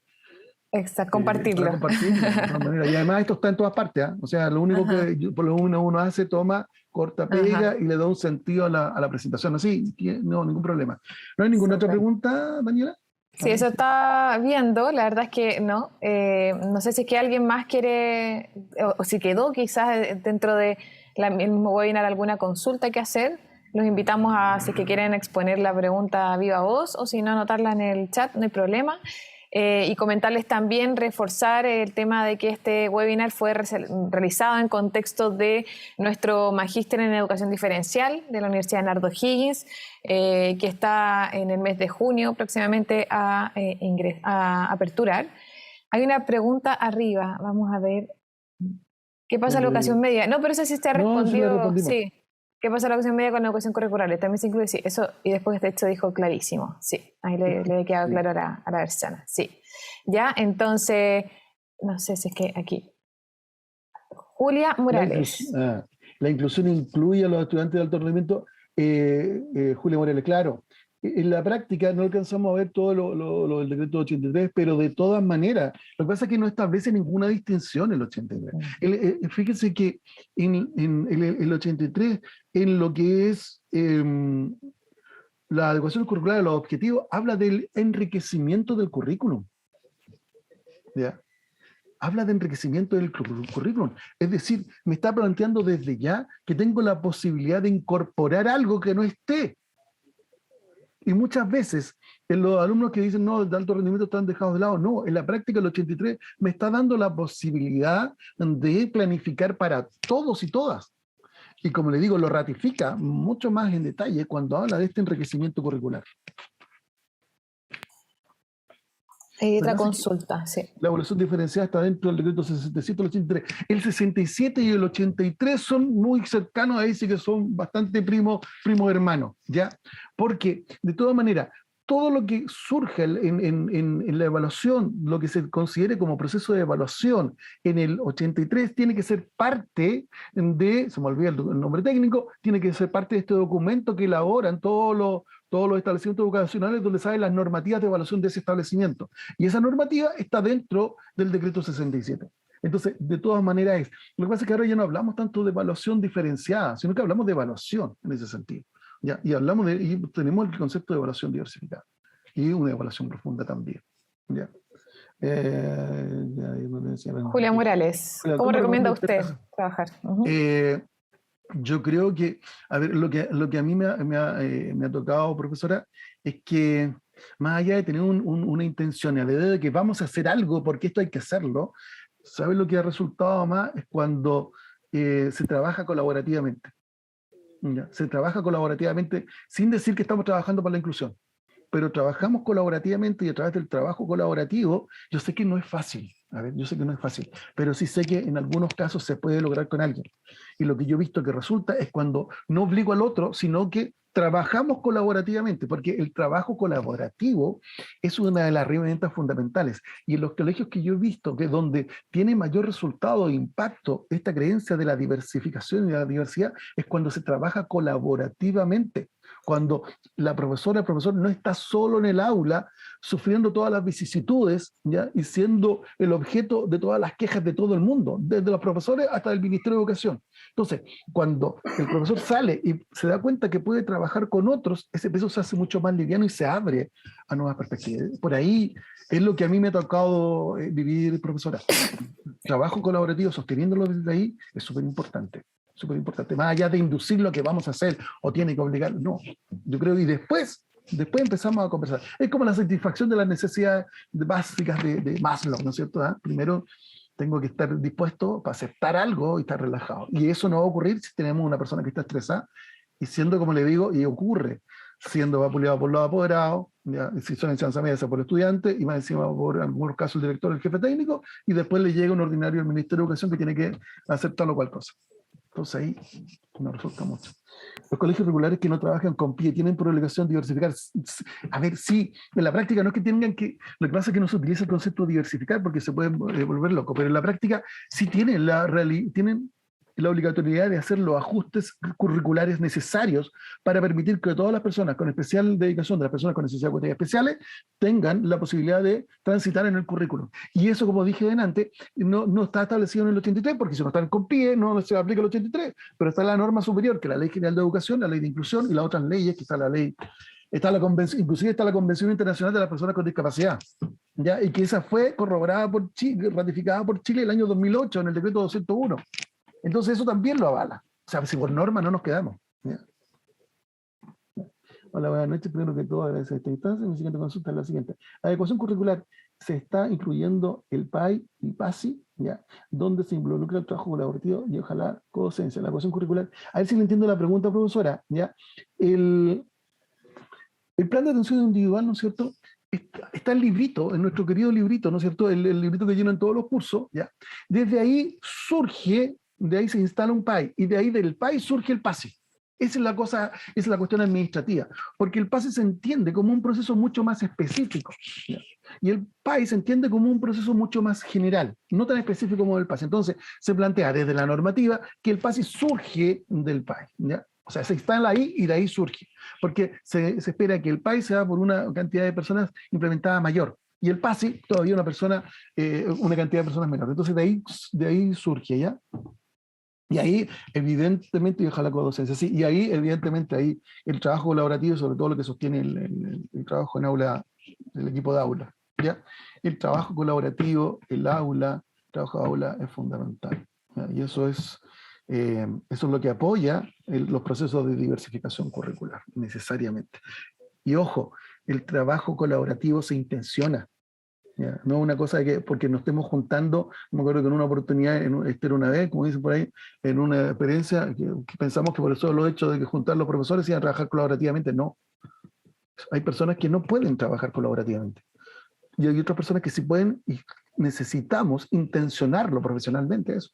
Exacto, compartirlo. Para compartirlo de alguna manera. Y además esto está en todas partes, ¿eh? O sea, lo único que por lo menos uno hace, toma, corta, pega y le da un sentido a la presentación. Así, no, ningún problema. ¿No hay ninguna otra pregunta, Daniela? Sí, eso está viendo, la verdad es que no. No sé si es que alguien más quiere, o si quedó quizás dentro de el mismo webinar alguna consulta que hacer. Los invitamos a, si es que quieren exponer la pregunta a viva voz, o si no, anotarla en el chat, no hay problema. Y comentarles también, reforzar el tema de que este webinar fue realizado en contexto de nuestro magíster en educación diferencial de la Universidad Nardo Higgins, que está en el mes de junio próximamente a aperturar. Hay una pregunta arriba, vamos a ver. ¿Qué pasa en la educación media? No, pero eso sí se ha respondido. Sí. ¿Qué pasa en la educación media con la educación curricular? También se incluye, sí, eso, y después de hecho dijo clarísimo, sí, ahí le he quedado claro a la persona, sí. Ya, entonces, no sé si es que aquí. Julia Morales. La inclusión incluye a los estudiantes de alto rendimiento. Julia Morales, claro. En la práctica no alcanzamos a ver todo lo del decreto 83, pero de todas maneras, lo que pasa es que no establece ninguna distinción el 83. Fíjense que en el 83, en lo que es la adecuación curricular a los objetivos, habla del enriquecimiento del currículum. ¿Ya? Habla de enriquecimiento del currículum. Es decir, me está planteando desde ya que tengo la posibilidad de incorporar algo que no esté. Y muchas veces, en los alumnos que dicen, no, de alto rendimiento están dejados de lado, no, en la práctica el 83 me está dando la posibilidad de planificar para todos y todas. Y como le digo, lo ratifica mucho más en detalle cuando habla de este enriquecimiento curricular. Hay otra consulta, sí. La evaluación diferenciada está dentro del decreto 67 y el 83. El 67 y el 83 son muy cercanos, ahí sí que son bastante primos hermanos, ¿ya? Porque, de todas maneras, todo lo que surge en la evaluación, lo que se considere como proceso de evaluación en el 83, tiene que ser parte de, se me olvida el nombre técnico, tiene que ser parte de este documento que elaboran todos los establecimientos educacionales donde saben las normativas de evaluación de ese establecimiento. Y esa normativa está dentro del decreto 67. Entonces, de todas maneras es. Lo que pasa es que ahora ya no hablamos tanto de evaluación diferenciada, sino que hablamos de evaluación en ese sentido. ¿Ya? Y tenemos el concepto de evaluación diversificada y una evaluación profunda también. ¿Ya? Julia Morales, ¿cómo recomienda usted trabajar? Yo creo que, a ver, lo que a mí me ha tocado, profesora, es que más allá de tener una intencionalidad de que vamos a hacer algo porque esto hay que hacerlo, ¿sabes lo que ha resultado más? Es cuando se trabaja colaborativamente. ¿Ya? Se trabaja colaborativamente sin decir que estamos trabajando para la inclusión, pero trabajamos colaborativamente y a través del trabajo colaborativo, yo sé que no es fácil, a ver, yo sé que no es fácil, pero sí sé que en algunos casos se puede lograr con alguien. Y lo que yo he visto que resulta es cuando no obligo al otro, sino que trabajamos colaborativamente, porque el trabajo colaborativo es una de las herramientas fundamentales. Y en los colegios que yo he visto, que donde tiene mayor resultado e impacto esta creencia de la diversificación y de la diversidad, es cuando se trabaja colaborativamente, cuando la profesora, el profesor no está solo en el aula sufriendo todas las vicisitudes, ¿ya? Y siendo el objeto de todas las quejas de todo el mundo, desde los profesores hasta el Ministerio de Educación. Entonces, cuando el profesor sale y se da cuenta que puede trabajar con otros, ese peso se hace mucho más liviano y se abre a nuevas perspectivas. Por ahí es lo que a mí me ha tocado vivir, profesora. Trabajo colaborativo, sosteniéndolo desde ahí, es súper importante. Súper importante, más allá de inducir lo que vamos a hacer o tiene que obligar, no, yo creo, y después empezamos a conversar. Es como la satisfacción de las necesidades básicas de Maslow, ¿no es cierto? ¿Ah? Primero tengo que estar dispuesto para aceptar algo y estar relajado. Y eso no va a ocurrir si tenemos una persona que está estresada y siendo, como le digo, y ocurre, siendo vapuleado por los apoderados, ¿ya? Y si son enseñanza media por el estudiante, y más encima por algunos casos el director, el jefe técnico, y después le llega un ordinario del Ministerio de Educación que tiene que aceptar lo cual cosa. Entonces ahí no resulta mucho. Los colegios regulares que no trabajan con PIE tienen por obligación diversificar. A ver, sí, en la práctica no es que tengan que, lo que pasa es que no se utiliza el concepto de diversificar porque se pueden volver loco, pero en la práctica sí tienen tienen la obligatoriedad de hacer los ajustes curriculares necesarios para permitir que todas las personas con especial dedicación, de las personas con necesidades especiales, tengan la posibilidad de transitar en el currículum. Y eso, como dije antes, no está establecido en el 83, porque si no están con PIE, no se aplica el 83, pero está la norma superior, que es la Ley General de Educación, la Ley de Inclusión y las otras leyes, que está la ley, está la convención, inclusive está la Convención Internacional de las Personas con Discapacidad, ¿ya? Y que esa fue corroborada por Chile, ratificada por Chile el año 2008 en el decreto 201. Entonces eso también lo avala. O sea, si por norma no nos quedamos. ¿Ya? Hola, buenas noches. Primero que todo, agradecer esta instancia. Mi siguiente consulta es la siguiente. Adecuación curricular. Se está incluyendo el PAI y PASI, ¿ya? Donde se involucra el trabajo colaborativo y ojalá codocencia. La adecuación curricular. A ver si le entiendo la pregunta, profesora. ¿Ya? El plan de atención individual, ¿no es cierto? Está el librito, en nuestro querido librito, ¿no es cierto? El librito que llenan todos los cursos, ¿ya? Desde ahí surge, de ahí se instala un PAI, y de ahí del PAI surge el PASI. Esa es la cosa, esa es la cuestión administrativa, porque el PASI se entiende como un proceso mucho más específico, ¿ya? Y el PAI se entiende como un proceso mucho más general, no tan específico como el PASI. Entonces, se plantea desde la normativa que el PASI surge del PAI, ¿ya? O sea, se instala ahí y de ahí surge, porque se espera que el PAI sea por una cantidad de personas implementada mayor, y el PASI todavía una cantidad de personas menor. Entonces, de ahí surge, ¿ya? Y ahí, evidentemente, y ojalá con docencia, sí, y ahí, evidentemente, ahí el trabajo colaborativo, sobre todo lo que sostiene el trabajo en aula, el equipo de aula, ¿ya? El trabajo colaborativo, el trabajo de aula es fundamental, ¿ya? Y eso es lo que apoya los procesos de diversificación curricular, necesariamente. Y ojo, el trabajo colaborativo se intenciona. ¿Ya? No es una cosa de que porque nos estemos juntando, me acuerdo que en una oportunidad, era una vez, como dicen por ahí, en una experiencia, que pensamos que por eso lo hecho de que juntar los profesores iban a trabajar colaborativamente. No, hay personas que no pueden trabajar colaborativamente. Y hay otras personas que sí pueden y necesitamos intencionarlo profesionalmente eso.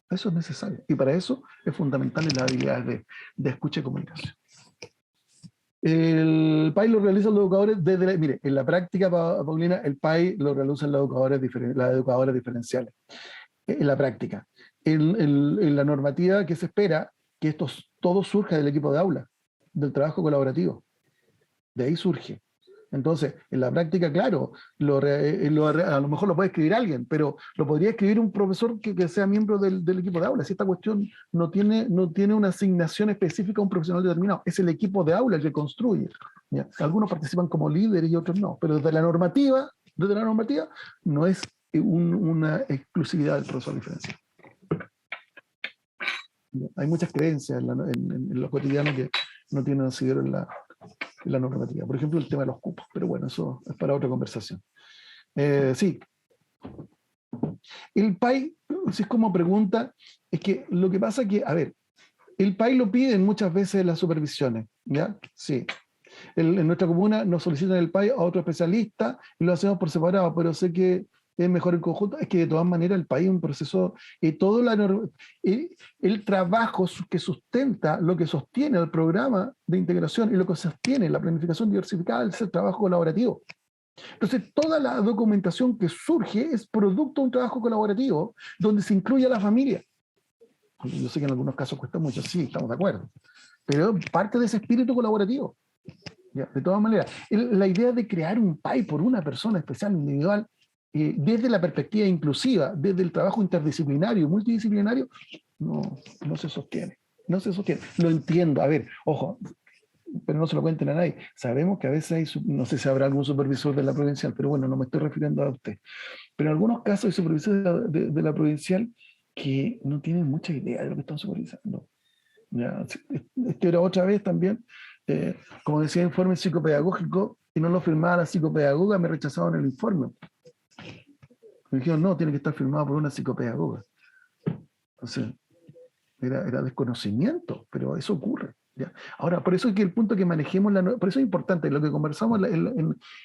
Eso es necesario. Y para eso es fundamental la habilidad de escucha y comunicación. El PAI lo realizan los educadores mire, en la práctica, Paulina, el PAI lo realizan las educadoras diferenciales. En la práctica. En la normativa que se espera que todo surja del equipo de aula, del trabajo colaborativo. De ahí surge. Entonces, en la práctica, claro, a lo mejor lo puede escribir alguien, pero lo podría escribir un profesor que sea miembro del equipo de aula. Si esta cuestión no tiene una asignación específica a un profesional determinado, es el equipo de aula el que construye. ¿Ya? Algunos participan como líderes y otros no, pero desde la normativa no es una exclusividad del profesor diferencial. Hay muchas creencias en lo cotidiano que no tienen asidero en la normativa. Por ejemplo, el tema de los cupos, pero bueno, eso es para otra conversación. Sí. El PAI, si es como pregunta, es que lo que pasa es que, a ver, el PAI lo piden muchas veces en las supervisiones, ¿ya? Sí. En nuestra comuna nos solicitan el PAI a otro especialista y lo hacemos por separado, pero sé que es mejor en conjunto. Es que de todas maneras el PAI es un proceso, el trabajo que sustenta, lo que sostiene el programa de integración y lo que sostiene la planificación diversificada es el trabajo colaborativo. Entonces, toda la documentación que surge es producto de un trabajo colaborativo donde se incluye a la familia. Yo sé que en algunos casos cuesta mucho, sí, estamos de acuerdo, pero parte de ese espíritu colaborativo. ¿Ya? De todas maneras, la idea de crear un PAI por una persona especial, individual, desde la perspectiva inclusiva, desde el trabajo interdisciplinario, multidisciplinario, no se sostiene. No se sostiene. Lo entiendo. A ver, ojo, pero no se lo cuenten a nadie. Sabemos que a veces hay, no sé si habrá algún supervisor de la provincial, pero bueno, no me estoy refiriendo a usted. Pero en algunos casos hay supervisores de la provincial que no tienen mucha idea de lo que están supervisando. Ya, esto era otra vez también, como decía el informe psicopedagógico, y no lo firmaba la psicopedagoga, me rechazaban el informe. Me dijeron, no, tiene que estar firmado por una psicopedagoga. Entonces, era desconocimiento, pero eso ocurre. ¿Ya? Ahora, por eso es que el punto que manejemos, por eso es importante lo que conversamos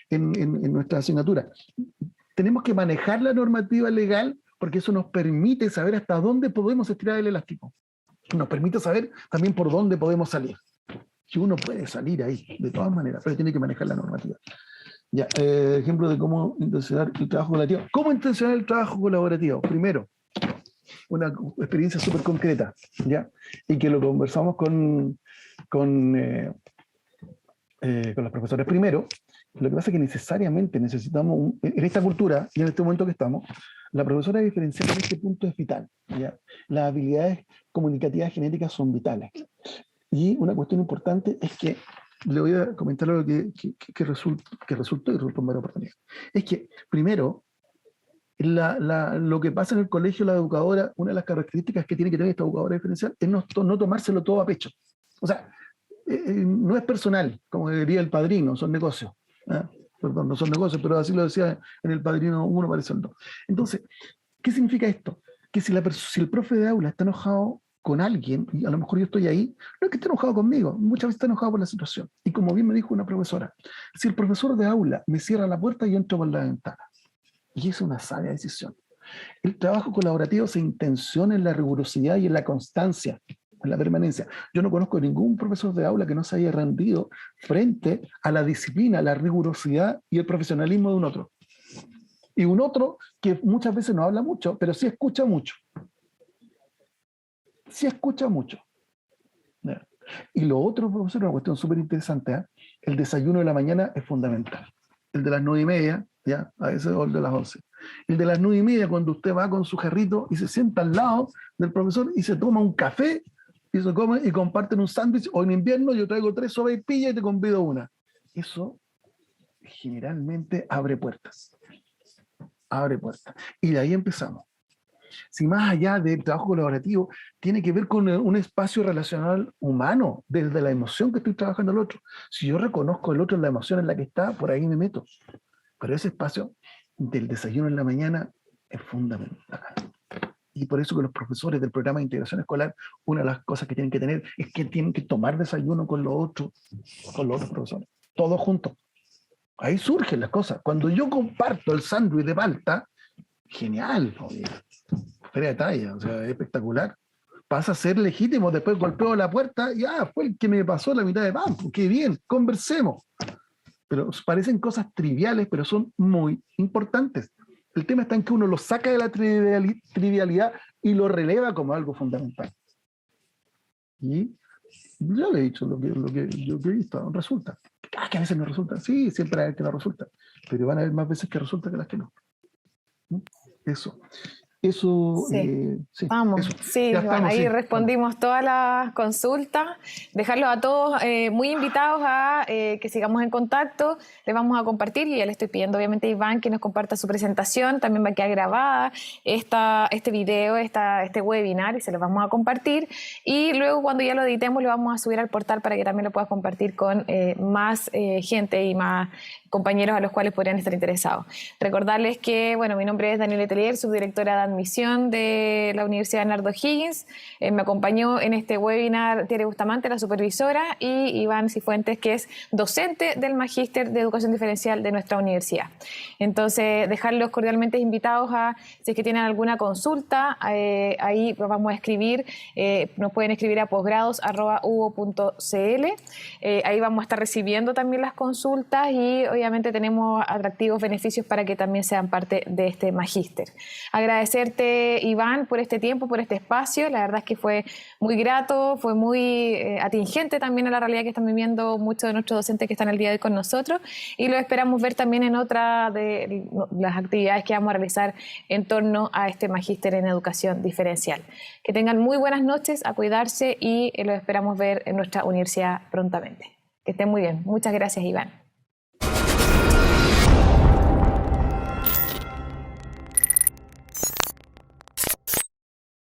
en nuestra asignatura. Tenemos que manejar la normativa legal porque eso nos permite saber hasta dónde podemos estirar el elástico. Nos permite saber también por dónde podemos salir. Que uno puede salir ahí, de todas maneras, pero tiene que manejar la normativa. Ya, ejemplo de cómo intencionar el trabajo colaborativo. ¿Cómo intencionar el trabajo colaborativo? Primero, una experiencia súper concreta, ¿ya? Y que lo conversamos con los profesores primero. Lo que pasa es que necesariamente necesitamos, en esta cultura y en este momento que estamos, la profesora diferencial en este punto es vital, ¿ya? Las habilidades comunicativas genéticas son vitales. Y una cuestión importante es que, le voy a comentar algo que resultó y resultó en varias oportunidades. Es que, primero, lo que pasa en el colegio, la educadora, una de las características que tiene que tener esta educadora diferencial es no tomárselo todo a pecho. O sea, no es personal, como diría el Padrino, son negocios. Perdón, no son negocios, pero así lo decía en el Padrino 1, parece el 2. Entonces, ¿qué significa esto? Que si el profe de aula está enojado con alguien, y a lo mejor yo estoy ahí, no es que esté enojado conmigo, muchas veces está enojado por la situación. Y como bien me dijo una profesora, si el profesor de aula me cierra la puerta, yo entro por la ventana. Y es una sabia decisión. El trabajo colaborativo se intenciona en la rigurosidad y en la constancia, en la permanencia. Yo no conozco ningún profesor de aula que no se haya rendido frente a la disciplina, la rigurosidad y el profesionalismo de un otro. Y un otro que muchas veces no habla mucho, pero sí escucha mucho. Sí escucha mucho. Y lo otro, profesor, una cuestión súper interesante, ¿eh? El desayuno de la mañana es fundamental. El de las 9:30, ¿ya? A veces, o el de las 11. El de las 9:30, cuando usted va con su jarrito y se sienta al lado del profesor y se toma un café y se come y comparten un sándwich, o en invierno yo traigo 3 sopaipillas y te convido una. Eso generalmente abre puertas. Abre puertas. Y de ahí empezamos. Si más allá del trabajo colaborativo, tiene que ver con un espacio relacional humano, desde la emoción que estoy trabajando al otro. Si yo reconozco el otro en la emoción en la que está, por ahí me meto. Pero ese espacio del desayuno en la mañana es fundamental. Y por eso que los profesores del programa de integración escolar, una de las cosas que tienen que tener es que tienen que tomar desayuno con los otros profesores, todos juntos. Ahí surgen las cosas. Cuando yo comparto el sándwich de palta, genial, feria de talla, o sea, espectacular. Pasa a ser legítimo, después golpeo la puerta y fue el que me pasó la mitad de pan, qué bien, conversemos. Pero parecen cosas triviales, pero son muy importantes. El tema está en que uno lo saca de la trivialidad y lo releva como algo fundamental. Y ya le he dicho lo que yo he visto, resulta. que a veces no resulta. Sí, siempre hay que no resulta, pero van a haber más veces que resulta que las que no. Eso. Eso, Sí. sí, Vamos, eso. sí, Ya Iván, estamos, ahí sí. Vamos. respondimos todas las consultas. Dejarlos a todos muy invitados a que sigamos en contacto. Les vamos a compartir y ya le estoy pidiendo obviamente a Iván que nos comparta su presentación. También va a quedar grabada este video, este webinar y se lo vamos a compartir. Y luego cuando ya lo editemos lo vamos a subir al portal para que también lo puedas compartir con más gente y más compañeros a los cuales podrían estar interesados. Recordarles que, bueno, mi nombre es Daniela Letelier, subdirectora de admisión de la Universidad Bernardo O'Higgins. Me acompañó en este webinar Tere Bustamante, la supervisora, y Iván Cifuentes, que es docente del Magíster de Educación Diferencial de nuestra universidad. Entonces, dejarlos cordialmente invitados a, si es que tienen alguna consulta, ahí vamos a escribir, nos pueden escribir a posgrados@uo.cl. Ahí vamos a estar recibiendo también las consultas y obviamente tenemos atractivos beneficios para que también sean parte de este magíster. Agradecerte, Iván, por este tiempo, por este espacio. La verdad es que fue muy grato, fue muy atingente también a la realidad que están viviendo muchos de nuestros docentes que están el día de hoy con nosotros y lo esperamos ver también en otra de las actividades que vamos a realizar en torno a este magíster en educación diferencial. Que tengan muy buenas noches, a cuidarse y los esperamos ver en nuestra universidad prontamente. Que estén muy bien. Muchas gracias, Iván.